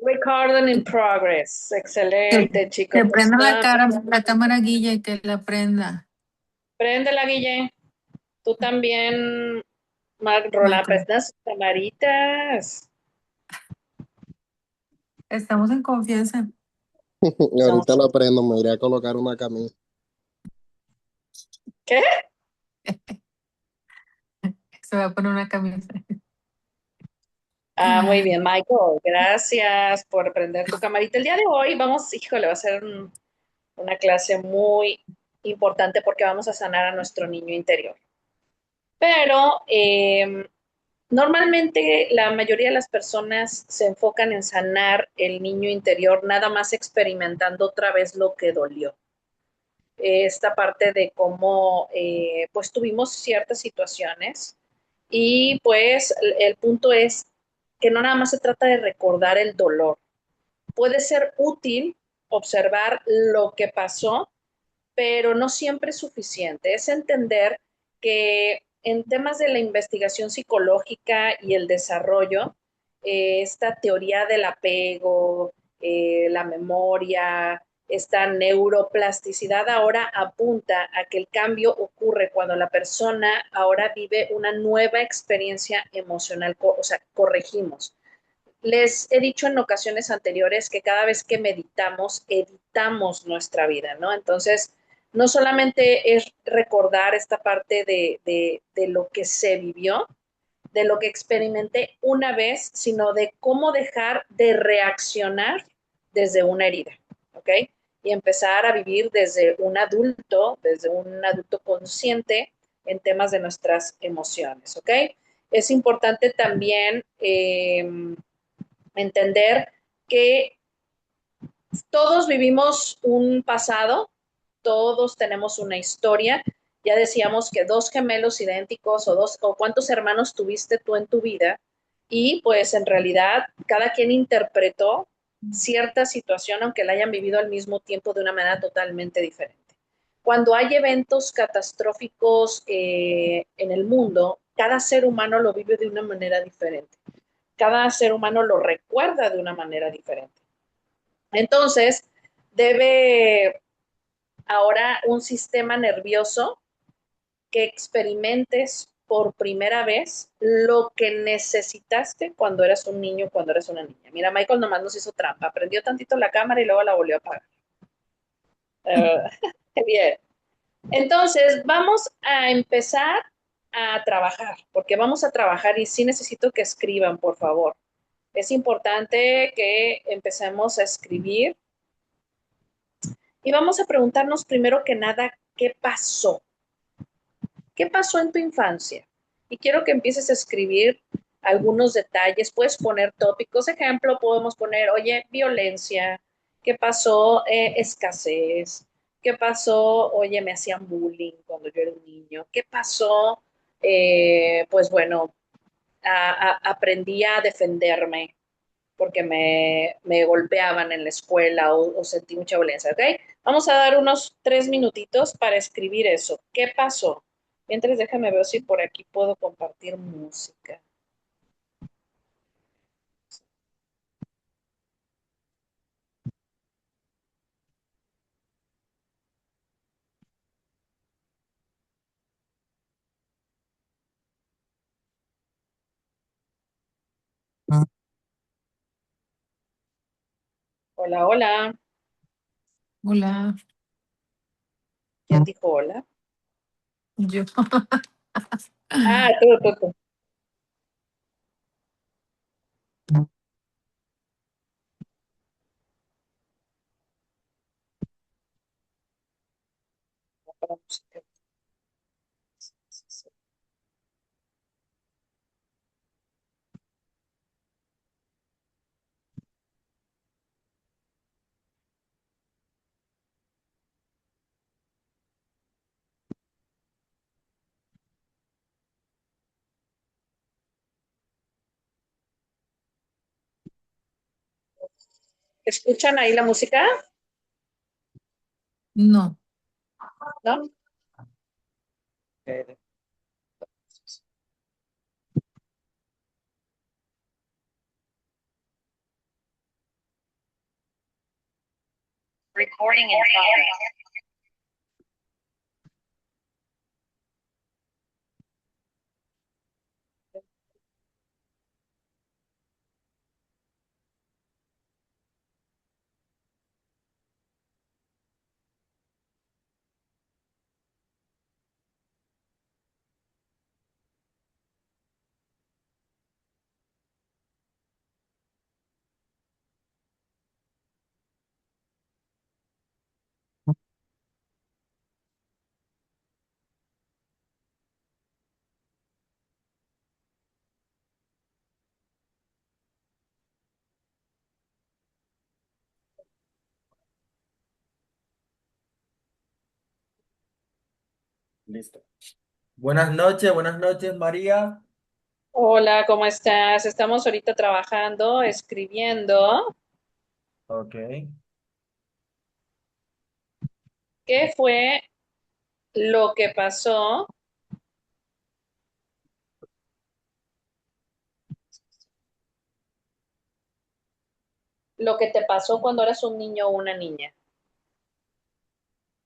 Recording in progress. Que, Excelente, chico. que Pues prenda nada, la cámara Guilla y que la prenda, préndela, Guille. Tú también, Rola, Michael. prestas camaritas. Estamos en confianza. Somos... Ahorita lo prendo, me iré a colocar una camisa. ¿Qué? Se va a poner una camisa. Ah, muy bien, Michael. Gracias por prender tu camarita. El día de hoy vamos, híjole, va a ser una clase muy importante porque vamos a sanar a nuestro niño interior. Pero normalmente la mayoría de las personas se enfocan en sanar el niño interior, nada más experimentando otra vez lo que dolió. Esta parte de cómo pues tuvimos ciertas situaciones y pues el punto es que no nada más se trata de recordar el dolor. Puede ser útil observar lo que pasó, pero no siempre es suficiente. Es entender que en temas de la investigación psicológica y el desarrollo, esta teoría del apego, la memoria, esta neuroplasticidad ahora apunta a que el cambio ocurre cuando la persona ahora vive una nueva experiencia emocional, o sea, corregimos. Les he dicho en ocasiones anteriores que cada vez que meditamos, editamos nuestra vida, ¿no? Entonces, no solamente es recordar esta parte de lo que se vivió, de lo que experimenté una vez, sino de cómo dejar de reaccionar desde una herida, ¿ok? Y empezar a vivir desde un adulto consciente en temas de nuestras emociones, ¿ok? Es importante también entender que todos vivimos un pasado, todos tenemos una historia. Ya decíamos que dos gemelos idénticos o cuántos hermanos tuviste tú en tu vida y pues en realidad cada quien interpretó cierta situación aunque la hayan vivido al mismo tiempo de una manera totalmente diferente. Cuando hay eventos catastróficos en el mundo, cada ser humano lo vive de una manera diferente. Cada ser humano lo recuerda de una manera diferente. Entonces, debe ahora un sistema nervioso que experimentes por primera vez lo que necesitaste cuando eras un niño, cuando eras una niña. Mira, Michael nomás nos hizo trampa, prendió tantito la cámara y luego la volvió a apagar. Bien. Entonces, vamos a empezar a trabajar, porque vamos a trabajar y sí necesito que escriban, por favor. Es importante que empecemos a escribir y vamos a preguntarnos primero que nada, ¿qué pasó? ¿Qué pasó en tu infancia? Y quiero que empieces a escribir algunos detalles, puedes poner tópicos, ejemplo, podemos poner, oye, violencia, ¿qué pasó? Escasez, ¿qué pasó? Oye, me hacían bullying cuando yo era un niño, ¿qué pasó? Pues bueno, aprendí a defenderme, porque me golpeaban en la escuela o sentí mucha violencia, ¿ok? Vamos a dar unos 3 minutitos para escribir eso. ¿Qué pasó? Mientras déjame ver si por aquí puedo compartir música. Hola, hola. Hola, ¿Quién dijo hola? yo. Ah, tú. ¿Escuchan ahí la música? No, ¿No? Recording in progress. Listo. Buenas noches, María. Hola, ¿cómo estás? Estamos ahorita trabajando, escribiendo. Ok. ¿Qué fue lo que pasó? Lo que te pasó cuando eras un niño o una niña,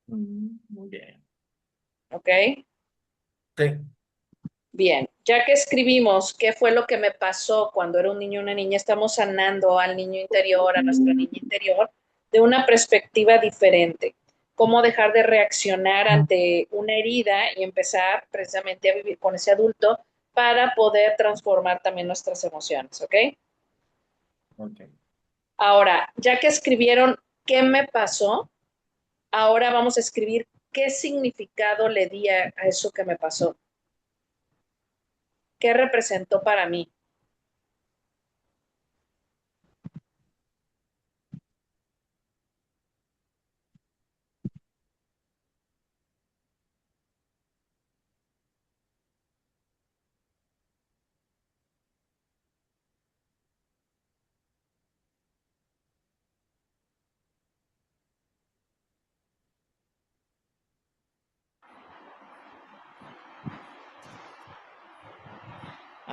Muy bien. ¿ok? Sí. Bien, ya que escribimos qué fue lo que me pasó cuando era un niño o una niña, estamos sanando al niño interior, a nuestra niña interior, de una perspectiva diferente. Cómo dejar de reaccionar ante una herida y empezar precisamente a vivir con ese adulto para poder transformar también nuestras emociones, ¿ok? Ok. Ahora, ya que escribieron qué me pasó, ahora vamos a escribir qué significado le di a eso que me pasó, qué representó para mí.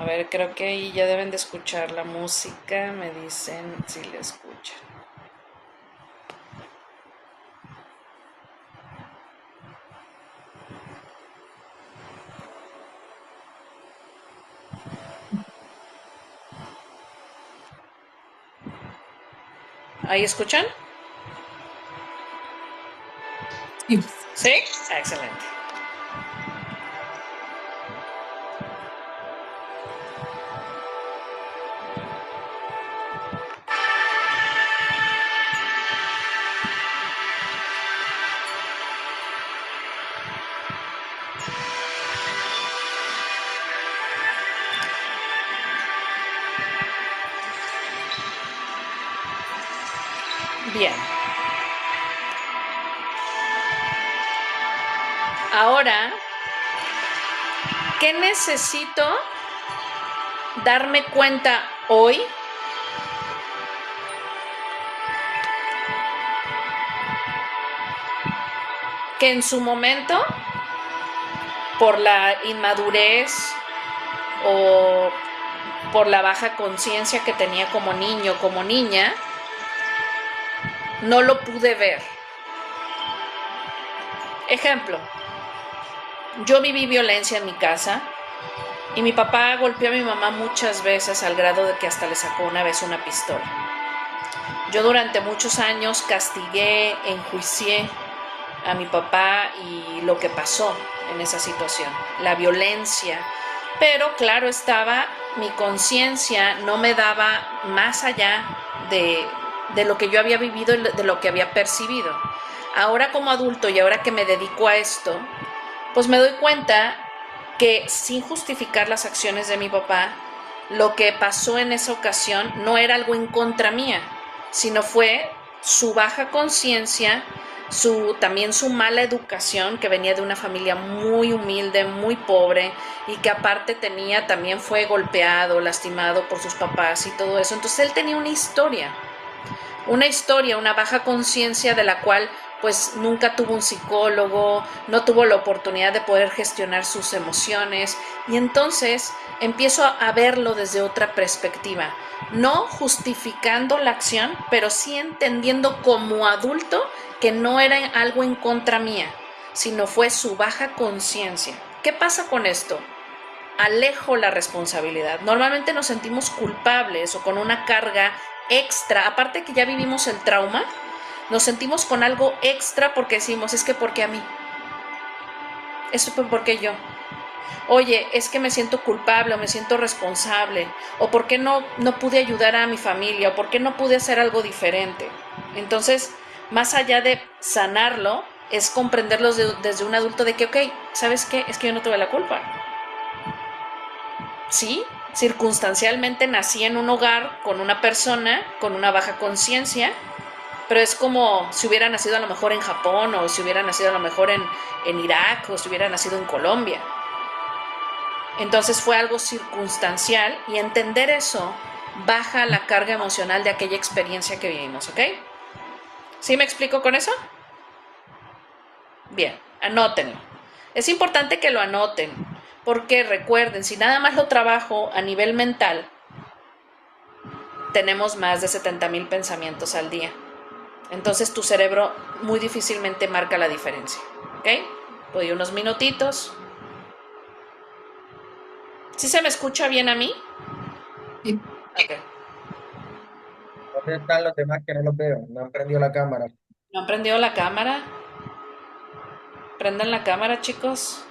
A ver, creo que ahí ya deben de escuchar la música, me dicen si la escuchan. ¿Ahí escuchan? Sí. ¿Sí? Excelente. Bien. Ahora, ¿qué necesito darme cuenta hoy? Que en su momento, por la inmadurez o por la baja conciencia que tenía como niño, como niña, no lo pude ver. Ejemplo, yo viví violencia en mi casa y mi papá golpeó a mi mamá muchas veces al grado de que hasta le sacó una vez una pistola. Yo durante muchos años castigué, enjuicié a mi papá y lo que pasó en esa situación, la violencia. Pero claro estaba, mi conciencia no me daba más allá de lo que yo había vivido y de lo que había percibido. Ahora como adulto y ahora que me dedico a esto, pues me doy cuenta que sin justificar las acciones de mi papá, lo que pasó en esa ocasión no era algo en contra mía, sino fue su baja conciencia, también su mala educación, que venía de una familia muy humilde, muy pobre, y que aparte también fue golpeado, lastimado por sus papás y todo eso. Entonces él tenía una historia, una baja conciencia de la cual pues nunca tuvo un psicólogo, no tuvo la oportunidad de poder gestionar sus emociones y entonces empiezo a verlo desde otra perspectiva, no justificando la acción, pero sí entendiendo como adulto que no era algo en contra mía, sino fue su baja conciencia. ¿Qué pasa con esto? Alejo la responsabilidad. Normalmente nos sentimos culpables o con una carga extra, aparte que ya vivimos el trauma, nos sentimos con algo extra porque decimos, es que ¿por qué a mí? Eso fue porque yo. Oye, es que me siento culpable o me siento responsable, o por qué no pude ayudar a mi familia, o por qué no pude hacer algo diferente. Entonces, más allá de sanarlo, es comprenderlo desde un adulto de que, ok, ¿sabes qué? Es que yo no tuve la culpa. Sí, circunstancialmente nací en un hogar con una persona con una baja conciencia, pero es como si hubiera nacido a lo mejor en Japón, o si hubiera nacido a lo mejor en Irak, o si hubiera nacido en Colombia. Entonces fue algo circunstancial y entender eso baja la carga emocional de aquella experiencia que vivimos, ¿ok? ¿Sí me explico con eso? Bien, anótenlo. Es importante que lo anoten, porque recuerden, si nada más lo trabajo a nivel mental, tenemos más de 70,000 pensamientos al día. Entonces tu cerebro muy difícilmente marca la diferencia, ¿ok? Doy unos minutitos. ¿Sí se me escucha bien a mí? Sí. Ok. ¿Dónde están los demás que no los veo? No han prendido la cámara. ¿No han prendido la cámara? Prendan la cámara, chicos.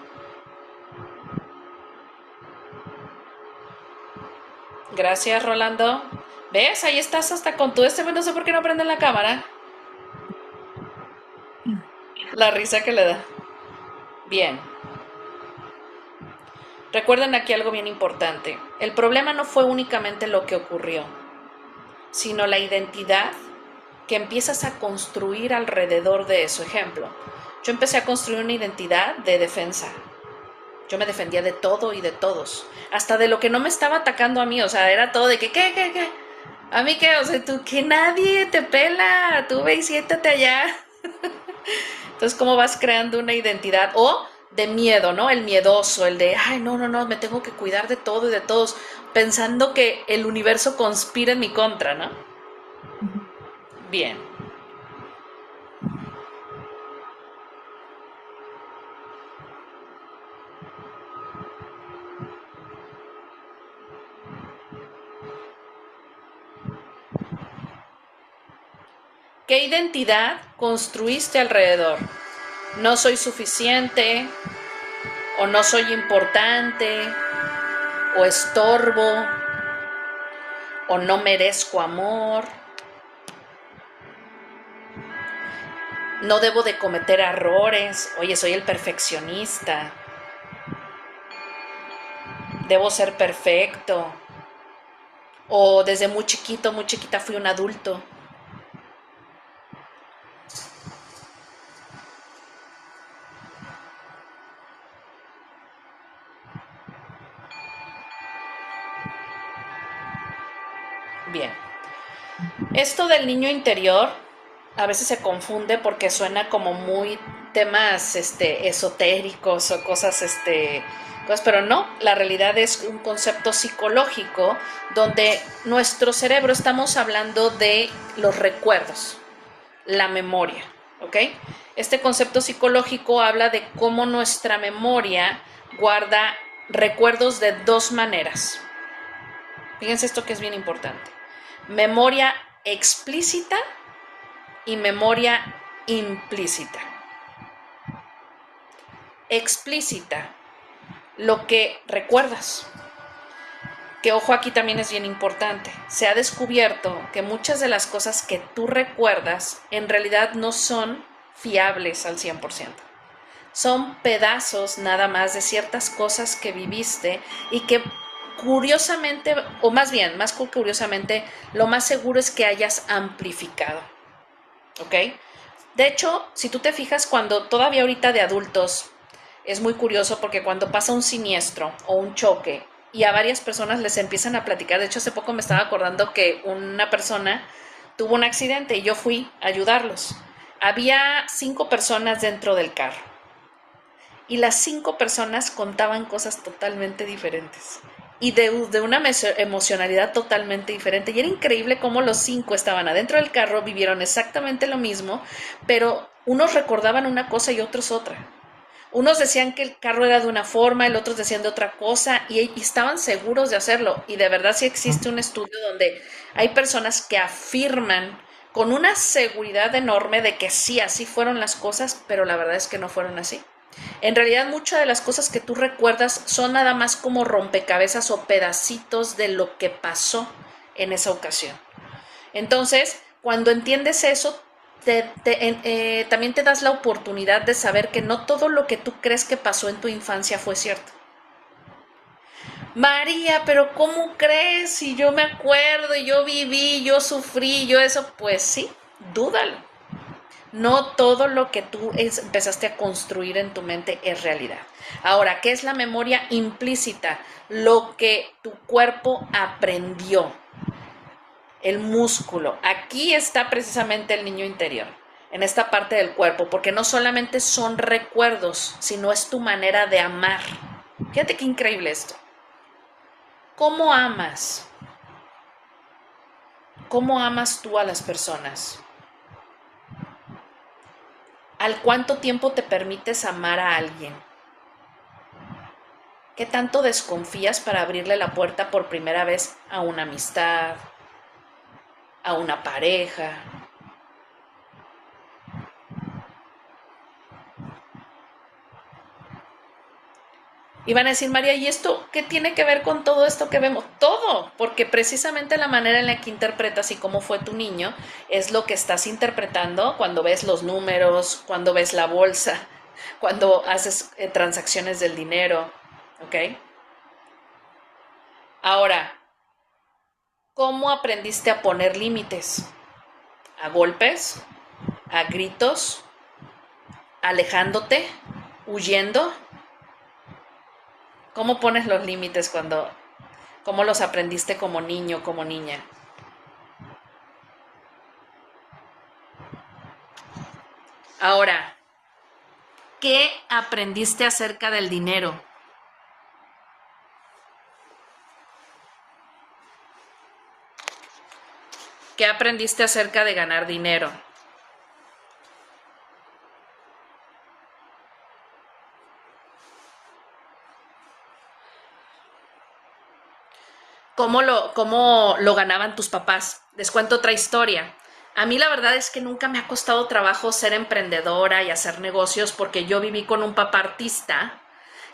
Gracias, Rolando. ¿Ves? Ahí estás hasta con tu no sé por qué no prenden la cámara. La risa que le da. Bien. Recuerden aquí algo bien importante. El problema no fue únicamente lo que ocurrió, sino la identidad que empiezas a construir alrededor de eso. Ejemplo, yo empecé a construir una identidad de defensa. Yo me defendía de todo y de todos, hasta de lo que no me estaba atacando a mí. O sea, era todo de que, ¿qué? ¿A mí qué? O sea, tú, que nadie te pela, tú ve y siéntate allá. Entonces, ¿cómo vas creando una identidad? O de miedo, ¿no? El miedoso, el de, ay, no, me tengo que cuidar de todo y de todos, pensando que el universo conspira en mi contra, ¿no? Bien. ¿Qué identidad construiste alrededor? No soy suficiente, o no soy importante, o estorbo, o no merezco amor, no debo de cometer errores, oye, soy el perfeccionista, debo ser perfecto, o desde muy chiquito, muy chiquita fui un adulto. Bien. Esto del niño interior a veces se confunde porque suena como muy temas esotéricos o cosas, pero no, la realidad es un concepto psicológico donde nuestro cerebro, estamos hablando de los recuerdos, la memoria, ¿ok? Este concepto psicológico habla de cómo nuestra memoria guarda recuerdos de dos maneras. Fíjense esto que es bien importante. Memoria explícita y memoria implícita. Explícita, lo que recuerdas. Que ojo, aquí también es bien importante. Se ha descubierto que muchas de las cosas que tú recuerdas en realidad no son fiables al 100%. Son pedazos nada más de ciertas cosas que viviste y que curiosamente, o más bien, más curiosamente, lo más seguro es que hayas amplificado. ¿Ok? De hecho, si tú te fijas, cuando todavía ahorita de adultos, es muy curioso porque cuando pasa un siniestro o un choque y a varias personas les empiezan a platicar, de hecho hace poco me estaba acordando que una persona tuvo un accidente y yo fui a ayudarlos. Había 5 personas dentro del carro y las 5 personas contaban cosas totalmente diferentes y de una emocionalidad totalmente diferente. Y era increíble cómo los 5 estaban adentro del carro, vivieron exactamente lo mismo, pero unos recordaban una cosa y otros otra. Unos decían que el carro era de una forma, el otros decían de otra cosa y estaban seguros de hacerlo. Y de verdad sí existe un estudio donde hay personas que afirman con una seguridad enorme de que sí, así fueron las cosas, pero la verdad es que no fueron así. En realidad muchas de las cosas que tú recuerdas son nada más como rompecabezas o pedacitos de lo que pasó en esa ocasión. Entonces, cuando entiendes eso, también te das la oportunidad de saber que no todo lo que tú crees que pasó en tu infancia fue cierto. María, pero ¿cómo crees? Si yo me acuerdo, yo viví, yo sufrí, yo eso, pues sí, dúdalo. No todo lo que tú empezaste a construir en tu mente es realidad. Ahora, ¿qué es la memoria implícita? Lo que tu cuerpo aprendió. El músculo. Aquí está precisamente el niño interior, en esta parte del cuerpo, porque no solamente son recuerdos, sino es tu manera de amar. Fíjate qué increíble esto. ¿Cómo amas? ¿Cómo amas tú a las personas? ¿Al cuánto tiempo te permites amar a alguien? ¿Qué tanto desconfías para abrirle la puerta por primera vez a una amistad, a una pareja? Y van a decir, María, ¿y esto qué tiene que ver con todo esto que vemos? Todo, porque precisamente la manera en la que interpretas y cómo fue tu niño es lo que estás interpretando cuando ves los números, cuando ves la bolsa, cuando haces transacciones del dinero, ¿ok? Ahora, ¿cómo aprendiste a poner límites? ¿A golpes? ¿A gritos? ¿Alejándote? ¿Huyendo? ¿Cómo pones los límites cómo los aprendiste como niño, como niña? Ahora, ¿qué aprendiste acerca del dinero? ¿Qué aprendiste acerca de ganar dinero? ¿Cómo lo ganaban tus papás? Les cuento otra historia. A mí la verdad es que nunca me ha costado trabajo ser emprendedora y hacer negocios porque yo viví con un papá artista.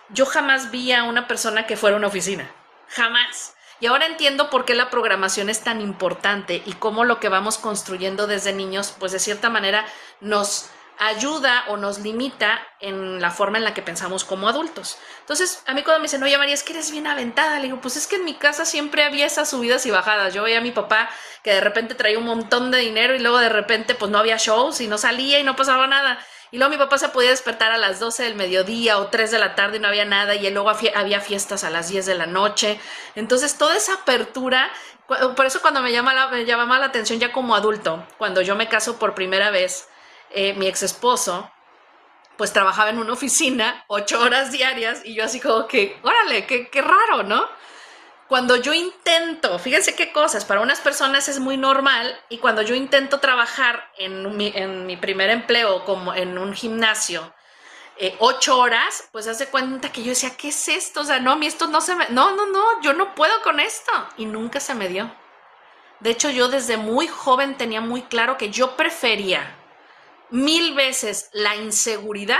Yo jamás vi a una persona que fuera a una oficina. Jamás. Y ahora entiendo por qué la programación es tan importante y cómo lo que vamos construyendo desde niños, pues de cierta manera nos ayuda o nos limita en la forma en la que pensamos como adultos. Entonces, a mí cuando me dicen, oye María, es que eres bien aventada, le digo, pues es que en mi casa siempre había esas subidas y bajadas. Yo veía a mi papá que de repente traía un montón de dinero y luego de repente pues no había shows y no salía y no pasaba nada. Y luego mi papá se podía despertar a las 12 del mediodía o 3 de la tarde y no había nada, y luego había fiestas a las 10 de la noche. Entonces, toda esa apertura, por eso cuando me llamaba la atención ya como adulto, cuando yo me caso por primera vez, mi ex esposo, pues trabajaba en una oficina 8 horas diarias y yo así como que, órale, qué raro, ¿no? Cuando yo intento, fíjense qué cosas, para unas personas es muy normal, y cuando yo intento trabajar en mi primer empleo como en un gimnasio 8 horas, pues hace cuenta que yo decía, ¿qué es esto? O sea, no, a mí esto no no, yo no puedo con esto, y nunca se me dio. De hecho, yo desde muy joven tenía muy claro que yo prefería 1000 veces la inseguridad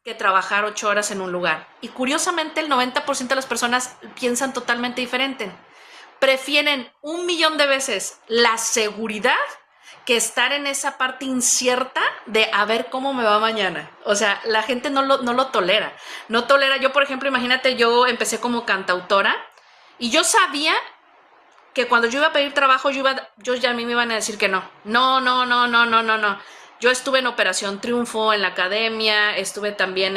que trabajar 8 horas en un lugar. Y curiosamente el 90% de las personas piensan totalmente diferente. Prefieren 1,000,000 de veces la seguridad que estar en esa parte incierta de a ver cómo me va mañana. O sea, la gente no lo tolera. No tolera. Yo, por ejemplo, imagínate, yo empecé como cantautora y yo sabía que cuando yo iba a pedir trabajo, yo ya a mí me iban a decir que no. No. Yo estuve en Operación Triunfo, en la academia, estuve también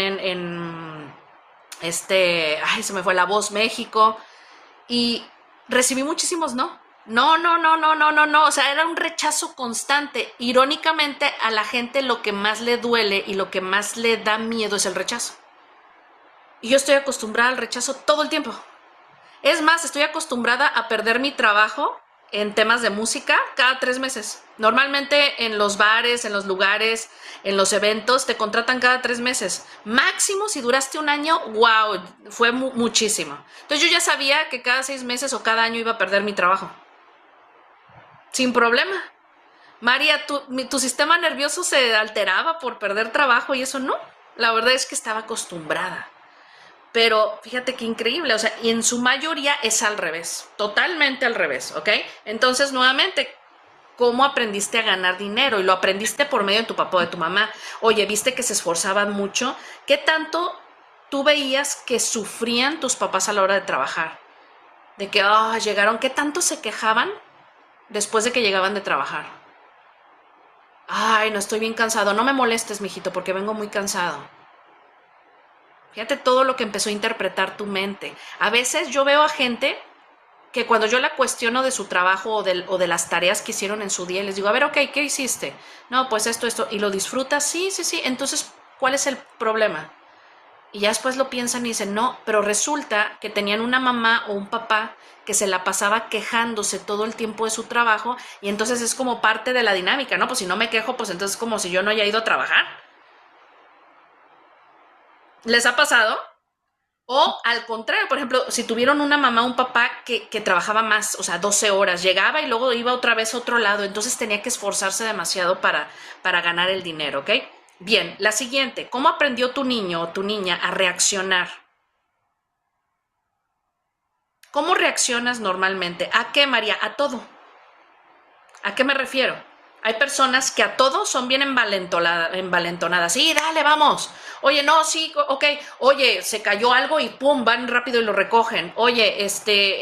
se me fue La Voz México, y recibí muchísimos no. No, no, no, no, no, no, no. O sea, era un rechazo constante. Irónicamente, a la gente lo que más le duele y lo que más le da miedo es el rechazo. Y yo estoy acostumbrada al rechazo todo el tiempo. Es más, estoy acostumbrada a perder mi trabajo en temas de música cada 3 meses. Normalmente en los bares, en los lugares, en los eventos, te contratan cada 3 meses. Máximo, si duraste un año, wow, fue muchísimo. Entonces yo ya sabía que cada 6 meses o cada año iba a perder mi trabajo. Sin problema. María, tu sistema nervioso se alteraba por perder trabajo y eso no. La verdad es que estaba acostumbrada. Pero fíjate qué increíble, o sea, y en su mayoría es al revés, totalmente al revés, ¿ok? Entonces, nuevamente, ¿cómo aprendiste a ganar dinero? Y lo aprendiste por medio de tu papá o de tu mamá. Oye, viste que se esforzaban mucho. ¿Qué tanto tú veías que sufrían tus papás a la hora de trabajar? De que, llegaron, ¿qué tanto se quejaban después de que llegaban de trabajar? Ay, no, estoy bien cansado. No me molestes, mijito, porque vengo muy cansado. Fíjate todo lo que empezó a interpretar tu mente. A veces yo veo a gente que cuando yo la cuestiono de su trabajo o de las tareas que hicieron en su día, les digo, a ver, ok, ¿qué hiciste? No, pues esto, y lo disfrutas, sí, sí, sí. Entonces, ¿cuál es el problema? Y ya después lo piensan y dicen, no, pero resulta que tenían una mamá o un papá que se la pasaba quejándose todo el tiempo de su trabajo y entonces es como parte de la dinámica, ¿no? Pues si no me quejo, pues entonces es como si yo no haya ido a trabajar. ¿Les ha pasado? O al contrario, por ejemplo, si tuvieron una mamá o un papá que trabajaba más, o sea, 12 horas, llegaba y luego iba otra vez a otro lado, entonces tenía que esforzarse demasiado para ganar el dinero, ¿ok? Bien, la siguiente, ¿cómo aprendió tu niño o tu niña a reaccionar? ¿Cómo reaccionas normalmente? ¿A qué, María? A todo. ¿A qué me refiero? Hay personas que a todo son bien envalentonadas. Sí, dale, vamos. Oye, no, sí, ok. Oye, se cayó algo y pum, van rápido y lo recogen. Oye,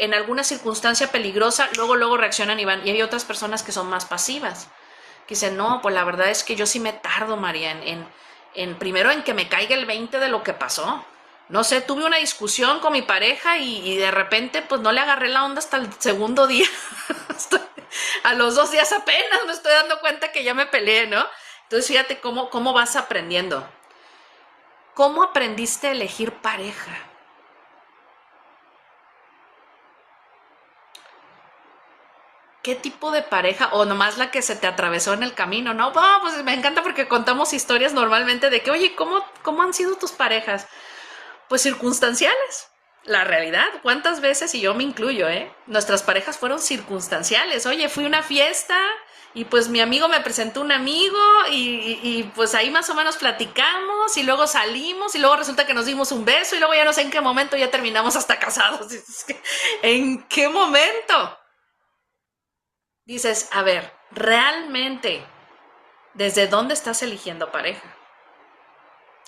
en alguna circunstancia peligrosa, luego reaccionan y van. Y hay otras personas que son más pasivas. Que dicen, no, pues la verdad es que yo sí me tardo, María, primero en que me caiga el 20 de lo que pasó. No sé, tuve una discusión con mi pareja y de repente pues no le agarré la onda hasta el segundo día. A los 2 días apenas me estoy dando cuenta que ya me peleé, ¿no? Entonces fíjate cómo vas aprendiendo. ¿Cómo aprendiste a elegir pareja? ¿Qué tipo de pareja? O nomás la que se te atravesó en el camino, ¿no? No, pues me encanta porque contamos historias normalmente de que, oye, ¿cómo han sido tus parejas? Pues circunstanciales. La realidad, ¿cuántas veces, y yo me incluyo, nuestras parejas fueron circunstanciales? Oye, fui a una fiesta y pues mi amigo me presentó un amigo y pues ahí más o menos platicamos y luego salimos y luego resulta que nos dimos un beso y luego ya no sé en qué momento ya terminamos hasta casados. ¿En qué momento? Dices, a ver, realmente, ¿desde dónde estás eligiendo pareja?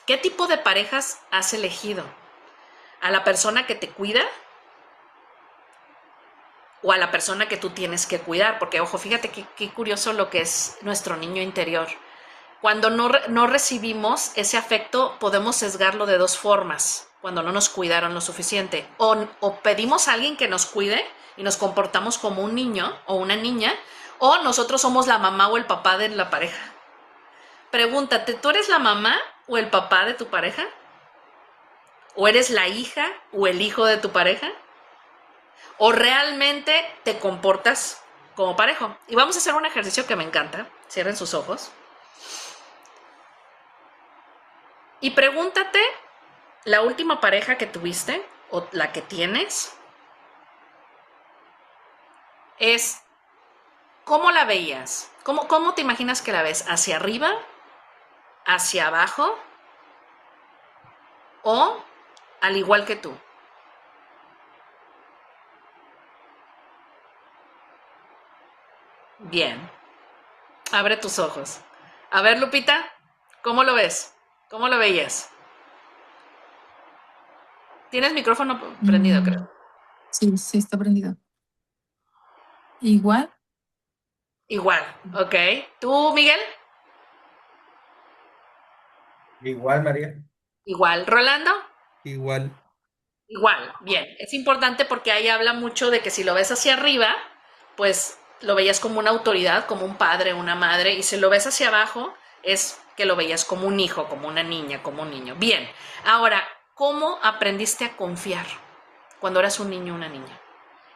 ¿Qué tipo de parejas has elegido? ¿A la persona que te cuida? ¿O a la persona que tú tienes que cuidar? Porque, ojo, fíjate qué curioso lo que es nuestro niño interior. Cuando no recibimos ese afecto, podemos sesgarlo de dos formas, cuando no nos cuidaron lo suficiente. O pedimos a alguien que nos cuide y nos comportamos como un niño o una niña, o nosotros somos la mamá o el papá de la pareja. Pregúntate, ¿tú eres la mamá o el papá de tu pareja? ¿O eres la hija o el hijo de tu pareja? ¿O realmente te comportas como pareja? Y vamos a hacer un ejercicio que me encanta. Cierren sus ojos. Y pregúntate, la última pareja que tuviste o la que tienes, ¿cómo la veías? ¿Cómo te imaginas que la ves? ¿Hacia arriba? ¿Hacia abajo? ¿O al igual que tú? Bien. Abre tus ojos. A ver, Lupita, ¿cómo lo ves? ¿Cómo lo veías? Tienes micrófono prendido, creo. Sí, sí, está prendido. Igual, Igual, ok. ¿Tú, Miguel? Igual, María. Igual. ¿Rolando? Igual. Igual. Bien. Es importante porque ahí habla mucho de que si lo ves hacia arriba, pues lo veías como una autoridad, como un padre, una madre, y si lo ves hacia abajo, es que lo veías como un hijo, como una niña, como un niño. Bien, ahora, ¿cómo aprendiste a confiar cuando eras un niño o una niña?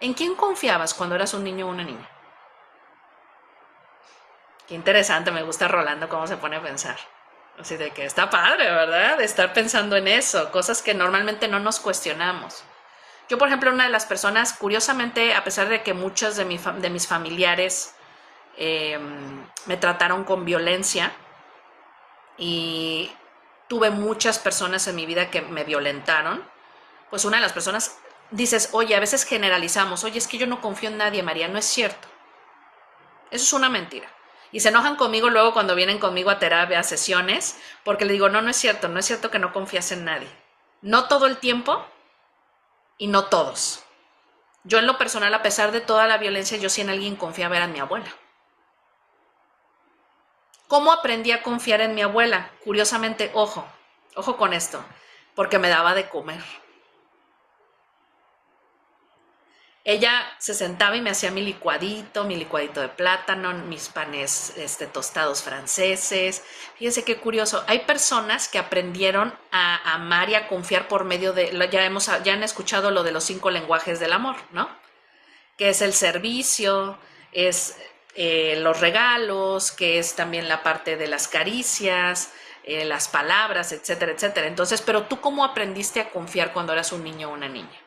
¿En quién confiabas cuando eras un niño o una niña? Qué interesante, me gusta Rolando cómo se pone a pensar. Así de que está padre, ¿verdad? De estar pensando en eso, cosas que normalmente no nos cuestionamos. Yo, por ejemplo, una de las personas, curiosamente, a pesar de que muchos de mis familiares me trataron con violencia y tuve muchas personas en mi vida que me violentaron, pues una de las personas dices, oye, a veces generalizamos, oye, es que yo no confío en nadie, María, no es cierto. Eso es una mentira. Y se enojan conmigo luego cuando vienen conmigo a terapia, a sesiones, porque le digo, no, no es cierto que no confías en nadie. No todo el tiempo y no todos. Yo en lo personal, a pesar de toda la violencia, yo sí en alguien confiaba, era en mi abuela. ¿Cómo aprendí a confiar en mi abuela? Curiosamente, ojo con esto, porque me daba de comer. Ella se sentaba y me hacía mi licuadito de plátano, mis panes tostados franceses. Fíjense qué curioso. Hay personas que aprendieron a amar y a confiar por medio de, ya han escuchado lo de los 5 lenguajes del amor, ¿no? Que es el servicio, es los regalos, que es también la parte de las caricias, las palabras, etcétera, etcétera. Entonces, pero tú, ¿cómo aprendiste a confiar cuando eras un niño o una niña?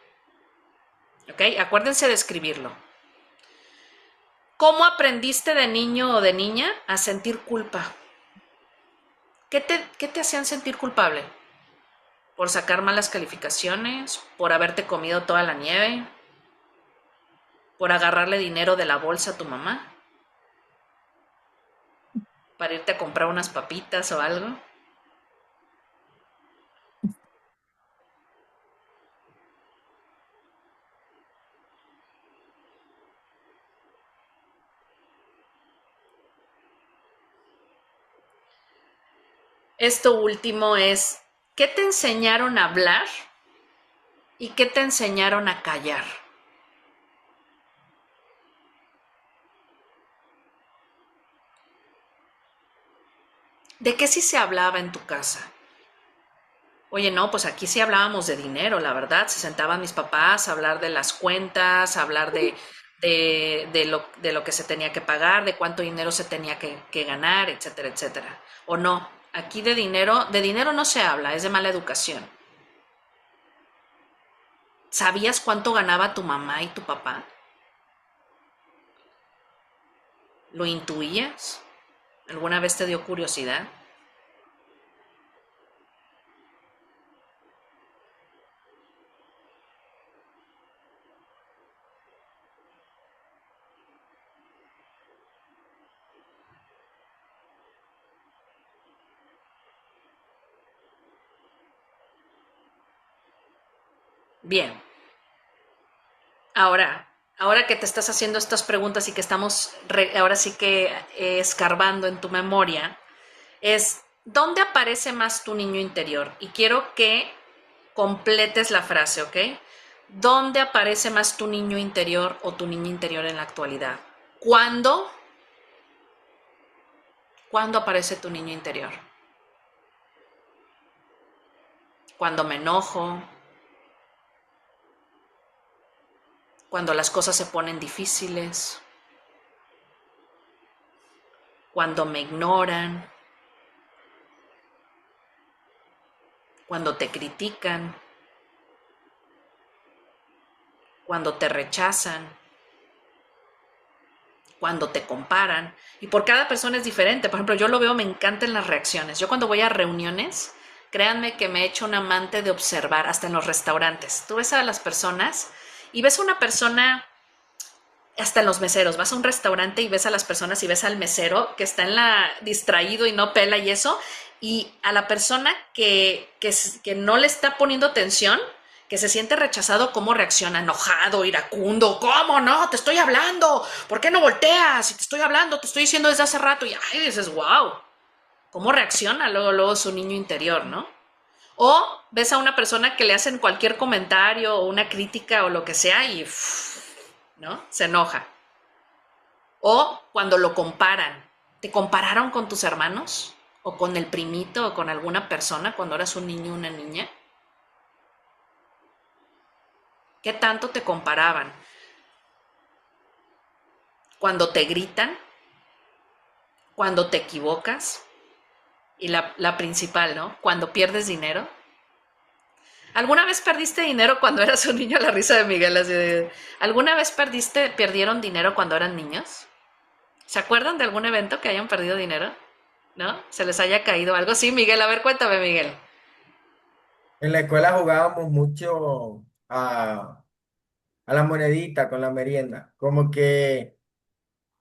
¿Ok? Acuérdense de escribirlo. ¿Cómo aprendiste de niño o de niña a sentir culpa? ¿Qué te hacían sentir culpable? ¿Por sacar malas calificaciones? ¿Por haberte comido toda la nieve? ¿Por agarrarle dinero de la bolsa a tu mamá? ¿Para irte a comprar unas papitas o algo? Esto último es, ¿qué te enseñaron a hablar y qué te enseñaron a callar? ¿De qué sí se hablaba en tu casa? Oye, no, pues aquí sí hablábamos de dinero, la verdad. Se sentaban mis papás a hablar de las cuentas, a hablar de lo que se tenía que pagar, de cuánto dinero se tenía que ganar, etcétera, etcétera. O no, aquí de dinero no se habla, es de mala educación. ¿Sabías cuánto ganaba tu mamá y tu papá? ¿Lo intuías? ¿Alguna vez te dio curiosidad? Bien, ahora que te estás haciendo estas preguntas y que estamos ahora sí que escarbando en tu memoria, es ¿dónde aparece más tu niño interior? Y quiero que completes la frase, ¿ok? ¿Dónde aparece más tu niño interior o tu niña interior en la actualidad? ¿Cuándo? ¿Cuándo aparece tu niño interior? Cuando me enojo, cuando las cosas se ponen difíciles, cuando me ignoran, cuando te critican, cuando te rechazan, cuando te comparan. Y por cada persona es diferente. Por ejemplo, yo lo veo, me encantan las reacciones. Yo cuando voy a reuniones, créanme que me he hecho un amante de observar, hasta en los restaurantes. Tú ves a las personas y ves a una persona, hasta en los meseros, vas a un restaurante y ves a las personas y ves al mesero que está distraído y no pela y eso, y a la persona que no le está poniendo atención, que se siente rechazado, cómo reacciona, enojado, iracundo, ¿cómo no? Te estoy hablando, ¿por qué no volteas? Si te estoy hablando, te estoy diciendo desde hace rato, y ay, dices, wow, ¿cómo reacciona luego su niño interior, no? O ves a una persona que le hacen cualquier comentario o una crítica o lo que sea y, ¿no? Se enoja. O cuando lo comparan. ¿Te compararon con tus hermanos? ¿O con el primito o con alguna persona cuando eras un niño o una niña? ¿Qué tanto te comparaban? Cuando te gritan, cuando te equivocas y la principal, ¿no? Cuando pierdes dinero. ¿Alguna vez perdiste dinero cuando eras un niño? La risa de Miguel así de, ¿alguna vez perdieron dinero cuando eran niños? ¿Se acuerdan de algún evento que hayan perdido dinero? ¿No? ¿Se les haya caído algo? Sí, Miguel, a ver, cuéntame, Miguel. En la escuela jugábamos mucho a la monedita con la merienda. Como que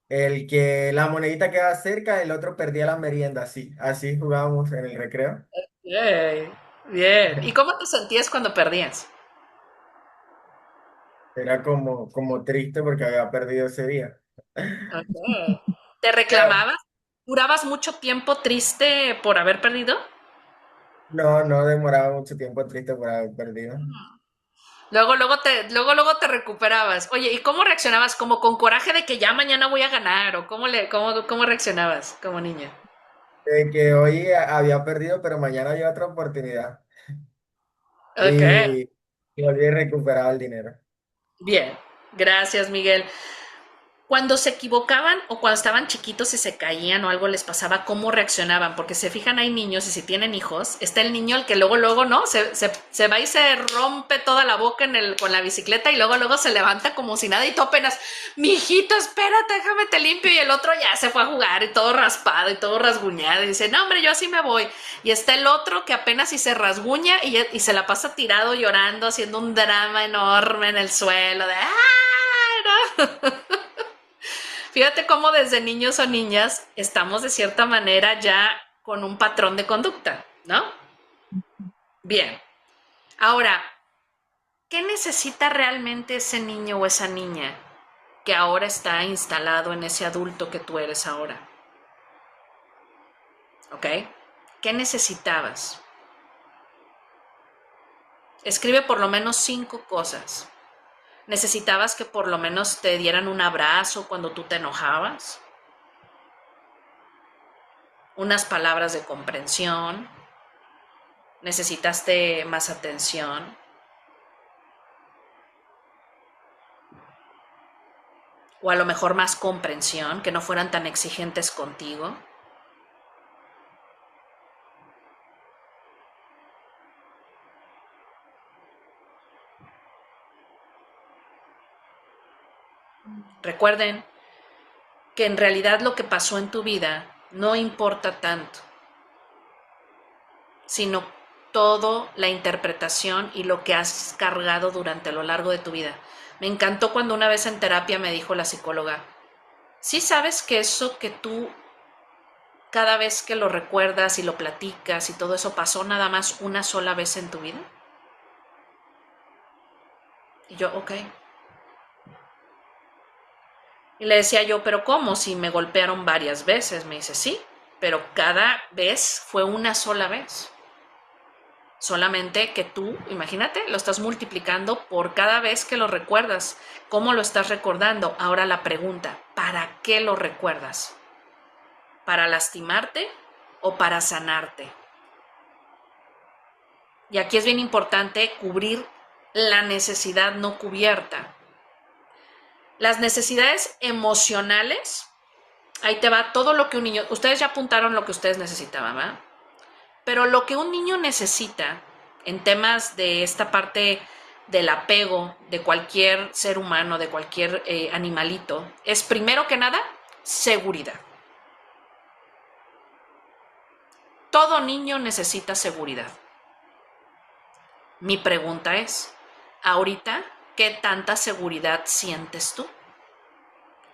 el que la monedita quedaba cerca, el otro perdía la merienda. Así jugábamos en el recreo. Bien, bien. ¿Y cómo te sentías cuando perdías? Era como triste porque había perdido ese día. Ok. ¿Te Pero reclamabas? ¿Durabas mucho tiempo triste por haber perdido? no demoraba mucho tiempo triste por haber perdido. Luego te recuperabas. Oye, ¿y cómo reaccionabas? ¿Como con coraje de que ya mañana voy a ganar? ¿O cómo reaccionabas como niña? De que hoy había perdido, pero mañana había otra oportunidad. Ok, Y volví a recuperar el dinero. bien. Gracias, Miguel. Cuando se equivocaban o cuando estaban chiquitos y se caían o algo les pasaba, ¿cómo reaccionaban? Porque se fijan, hay niños y si tienen hijos, está el niño el que luego, ¿no? Se va y se rompe toda la boca con la bicicleta y luego se levanta como si nada y tú apenas, mijito, espérate, déjame te limpio y el otro ya se fue a jugar y todo raspado y todo rasguñado y dice, no, hombre, yo así me voy. Y está el otro que apenas si se rasguña y se la pasa tirado llorando, haciendo un drama enorme en el suelo de, ¡ah! ¿No? Fíjate cómo desde niños o niñas estamos de cierta manera ya con un patrón de conducta, ¿no? Bien. Ahora, ¿qué necesita realmente ese niño o esa niña que ahora está instalado en ese adulto que tú eres ahora? ¿Ok? ¿Qué necesitabas? Escribe por lo menos 5 cosas. ¿Necesitabas que por lo menos te dieran un abrazo cuando tú te enojabas? Unas palabras de comprensión. ¿Necesitaste más atención? O a lo mejor más comprensión, que no fueran tan exigentes contigo. Recuerden que en realidad lo que pasó en tu vida no importa tanto, sino toda la interpretación y lo que has cargado durante lo largo de tu vida. Me encantó cuando una vez en terapia me dijo la psicóloga, ¿sí sabes que eso que tú cada vez que lo recuerdas y lo platicas y todo eso pasó nada más una sola vez en tu vida? Y yo, ok. Y le decía yo, pero ¿cómo? Si me golpearon varias veces. Me dice, sí, pero cada vez fue una sola vez. Solamente que tú, imagínate, lo estás multiplicando por cada vez que lo recuerdas. ¿Cómo lo estás recordando? Ahora la pregunta, ¿para qué lo recuerdas? ¿Para lastimarte o para sanarte? Y aquí es bien importante cubrir la necesidad no cubierta. Las necesidades emocionales, ahí te va todo lo que un niño, ustedes ya apuntaron lo que ustedes necesitaban, ¿verdad? Pero lo que un niño necesita en temas de esta parte del apego de cualquier ser humano, de cualquier animalito, es primero que nada seguridad. Todo niño necesita seguridad. Mi pregunta es, ahorita, ¿qué tanta seguridad sientes tú?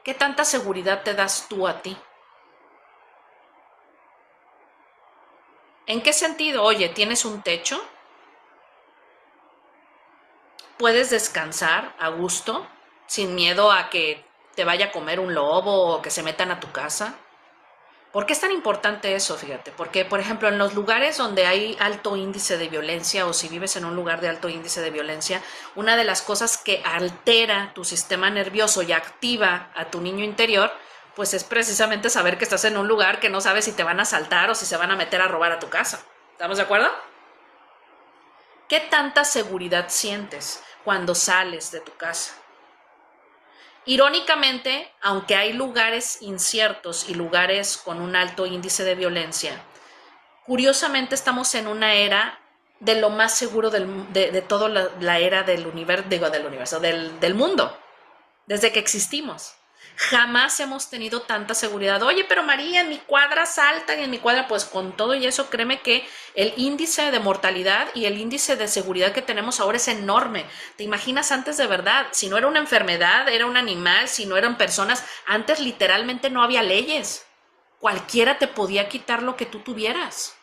¿Qué tanta seguridad te das tú a ti? ¿En qué sentido? Oye, ¿tienes un techo? ¿Puedes descansar a gusto sin miedo a que te vaya a comer un lobo o que se metan a tu casa? ¿Por qué es tan importante eso? Fíjate, porque por ejemplo en los lugares donde hay alto índice de violencia o si vives en un lugar de alto índice de violencia, una de las cosas que altera tu sistema nervioso y activa a tu niño interior, pues es precisamente saber que estás en un lugar que no sabes si te van a asaltar o si se van a meter a robar a tu casa. ¿Estamos de acuerdo? ¿Qué tanta seguridad sientes cuando sales de tu casa? Irónicamente, aunque hay lugares inciertos y lugares con un alto índice de violencia, curiosamente estamos en una era de lo más seguro de toda la era del universo, del mundo, desde que existimos. Jamás hemos tenido tanta seguridad. Oye, pero María, en mi cuadra asaltan, y en mi cuadra, pues con todo y eso, créeme que el índice de mortalidad y el índice de seguridad que tenemos ahora es enorme. ¿Te imaginas antes de verdad? Si no era una enfermedad, era un animal, si no eran personas, antes literalmente no había leyes. Cualquiera te podía quitar lo que tú tuvieras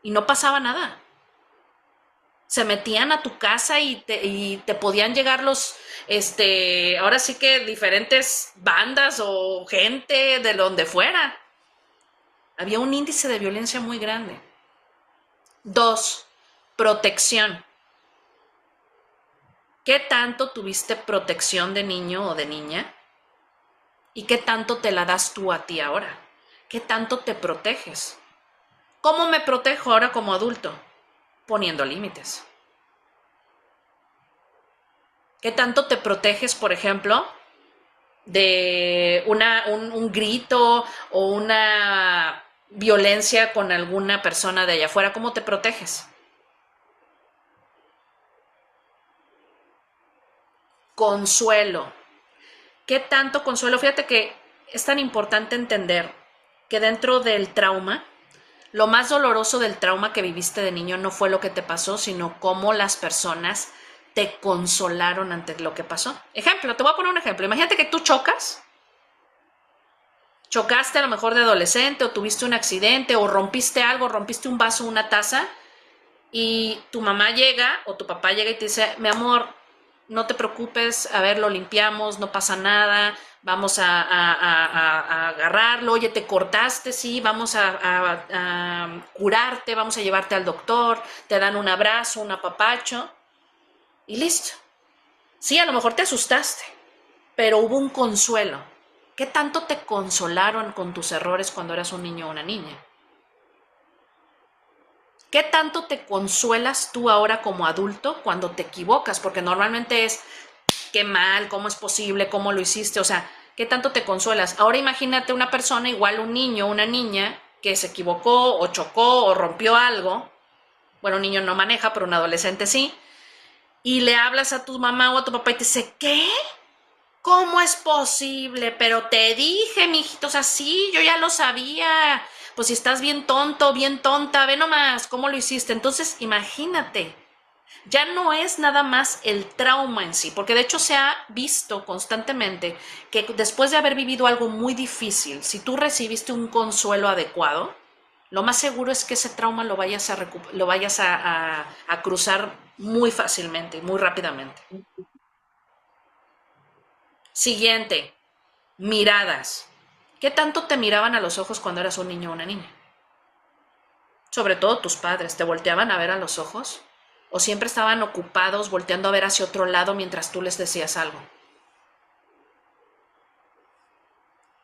y no pasaba nada. Se metían a tu casa y te podían llegar ahora sí que diferentes bandas o gente de donde fuera. Había un índice de violencia muy grande. 2, protección. ¿Qué tanto tuviste protección de niño o de niña? ¿Y qué tanto te la das tú a ti ahora? ¿Qué tanto te proteges? ¿Cómo me protejo ahora como adulto? Poniendo límites. ¿Qué tanto te proteges, por ejemplo, de un grito o una violencia con alguna persona de allá afuera? ¿Cómo te proteges? Consuelo. ¿Qué tanto consuelo? Fíjate que es tan importante entender que dentro del trauma, lo más doloroso del trauma que viviste de niño no fue lo que te pasó, sino cómo las personas te consolaron ante lo que pasó. Ejemplo, te voy a poner un ejemplo. Imagínate que tú chocaste a lo mejor de adolescente o tuviste un accidente o rompiste algo, rompiste un vaso, una taza y tu mamá llega o tu papá llega y te dice, mi amor, no te preocupes, a ver, lo limpiamos, no pasa nada, vamos a agarrarlo, oye, te cortaste, sí, vamos a curarte, vamos a llevarte al doctor, te dan un abrazo, un apapacho y listo. Sí, a lo mejor te asustaste, pero hubo un consuelo. ¿Qué tanto te consolaron con tus errores cuando eras un niño o una niña? ¿Qué tanto te consuelas tú ahora como adulto cuando te equivocas? Porque normalmente es, qué mal, cómo es posible, cómo lo hiciste, o sea, ¿qué tanto te consuelas? Ahora imagínate una persona, igual un niño, una niña, que se equivocó o chocó o rompió algo. Bueno, un niño no maneja, pero un adolescente sí. Y le hablas a tu mamá o a tu papá y te dice, ¿qué? ¿Cómo es posible? Pero te dije, mijito, o sea, sí, yo ya lo sabía. Pues si estás bien tonto, bien tonta, ve nomás cómo lo hiciste. Entonces, imagínate, ya no es nada más el trauma en sí, porque de hecho se ha visto constantemente que después de haber vivido algo muy difícil, si tú recibiste un consuelo adecuado, lo más seguro es que ese trauma lo vayas a cruzar muy fácilmente y muy rápidamente. Siguiente, miradas. ¿Qué tanto te miraban a los ojos cuando eras un niño o una niña? Sobre todo tus padres, ¿te volteaban a ver a los ojos? ¿O siempre estaban ocupados volteando a ver hacia otro lado mientras tú les decías algo?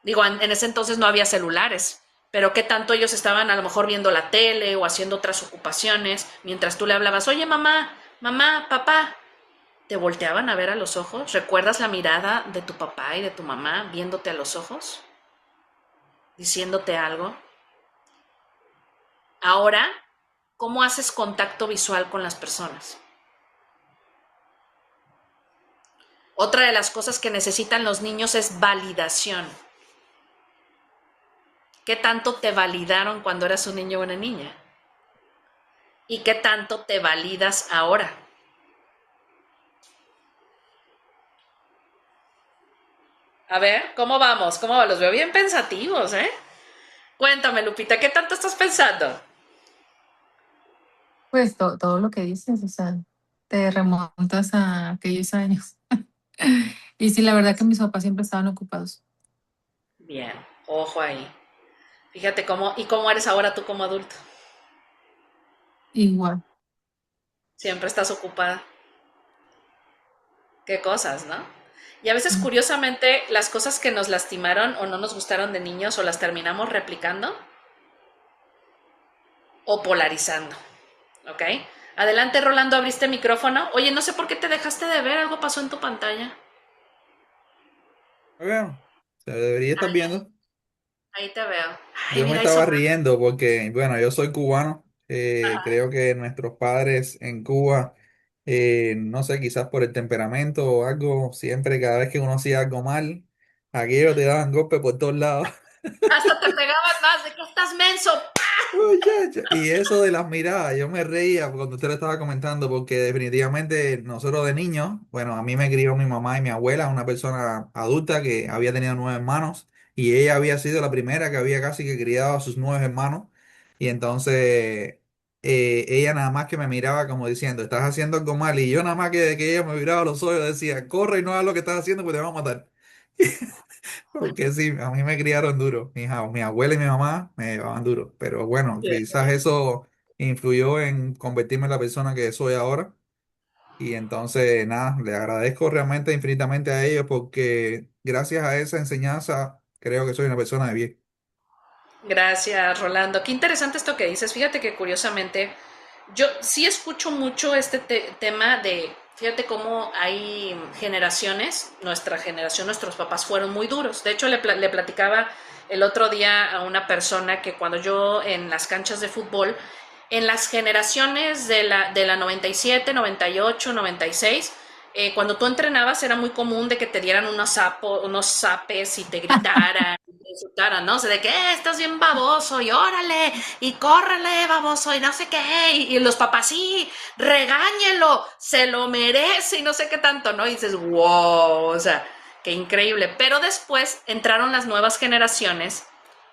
Digo, en ese entonces no había celulares, pero ¿qué tanto ellos estaban a lo mejor viendo la tele o haciendo otras ocupaciones mientras tú le hablabas, oye mamá, mamá, papá? ¿Te volteaban a ver a los ojos? ¿Recuerdas la mirada de tu papá y de tu mamá viéndote a los ojos? Diciéndote algo. Ahora, ¿cómo haces contacto visual con las personas? Otra de las cosas que necesitan los niños es validación. ¿Qué tanto te validaron cuando eras un niño o una niña? ¿Y qué tanto te validas ahora? A ver, ¿cómo vamos? ¿Cómo va? Los veo bien pensativos, ¿eh? Cuéntame, Lupita, ¿qué tanto estás pensando? Pues todo lo que dices, o sea, te remontas a aquellos años. Y sí, la verdad que mis papás siempre estaban ocupados. Bien, ojo ahí. Fíjate cómo eres ahora tú como adulto. Igual. Siempre estás ocupada. Qué cosas, ¿no? Y a veces, Mm. curiosamente, las cosas que nos lastimaron o no nos gustaron de niños o las terminamos replicando o polarizando, ¿ok? Adelante, Rolando, abriste micrófono. Oye, no sé por qué te dejaste de ver, algo pasó en tu pantalla. Bueno, se debería estar viendo. Ahí te veo. Ay, Yo me mira, estaba hizo... riendo porque, bueno, yo soy cubano. Ajá. Creo que nuestros padres en Cuba, no sé, quizás por el temperamento o algo, siempre cada vez que uno hacía algo mal, aquellos te daban golpes por todos lados. Hasta te pegaban más de que estás menso. Muchacho. Y eso de las miradas, yo me reía cuando usted lo estaba comentando, porque definitivamente nosotros de niños, bueno, a mí me crió mi mamá y mi abuela, una persona adulta que había tenido 9 hermanos, y ella había sido la primera que había casi que criado a sus 9 hermanos, y entonces ella nada más que me miraba como diciendo, estás haciendo algo mal, y yo nada más que ella me miraba a los ojos decía, corre y no hagas lo que estás haciendo porque te van a matar. Porque sí, a mí me criaron duro. Mi abuela y mi mamá me llevaban duro. Pero bueno, quizás eso influyó en convertirme en la persona que soy ahora. Y entonces, nada, le agradezco realmente infinitamente a ellos porque gracias a esa enseñanza creo que soy una persona de bien. Gracias, Rolando. Qué interesante esto que dices. Fíjate que curiosamente, yo sí escucho mucho este tema de, fíjate cómo hay generaciones, nuestra generación, nuestros papás fueron muy duros. De hecho, le platicaba el otro día a una persona que cuando yo en las canchas de fútbol, en las generaciones de la 97, 98, 96, cuando tú entrenabas era muy común de que te dieran unos zapes y te gritaran, y te insultaran, ¿no? O sea, de que estás bien baboso y órale y córrele baboso y no sé qué. Y los papás, sí, regáñelo, se lo merece y no sé qué tanto, ¿no? Y dices, wow, o sea, qué increíble. Pero después entraron las nuevas generaciones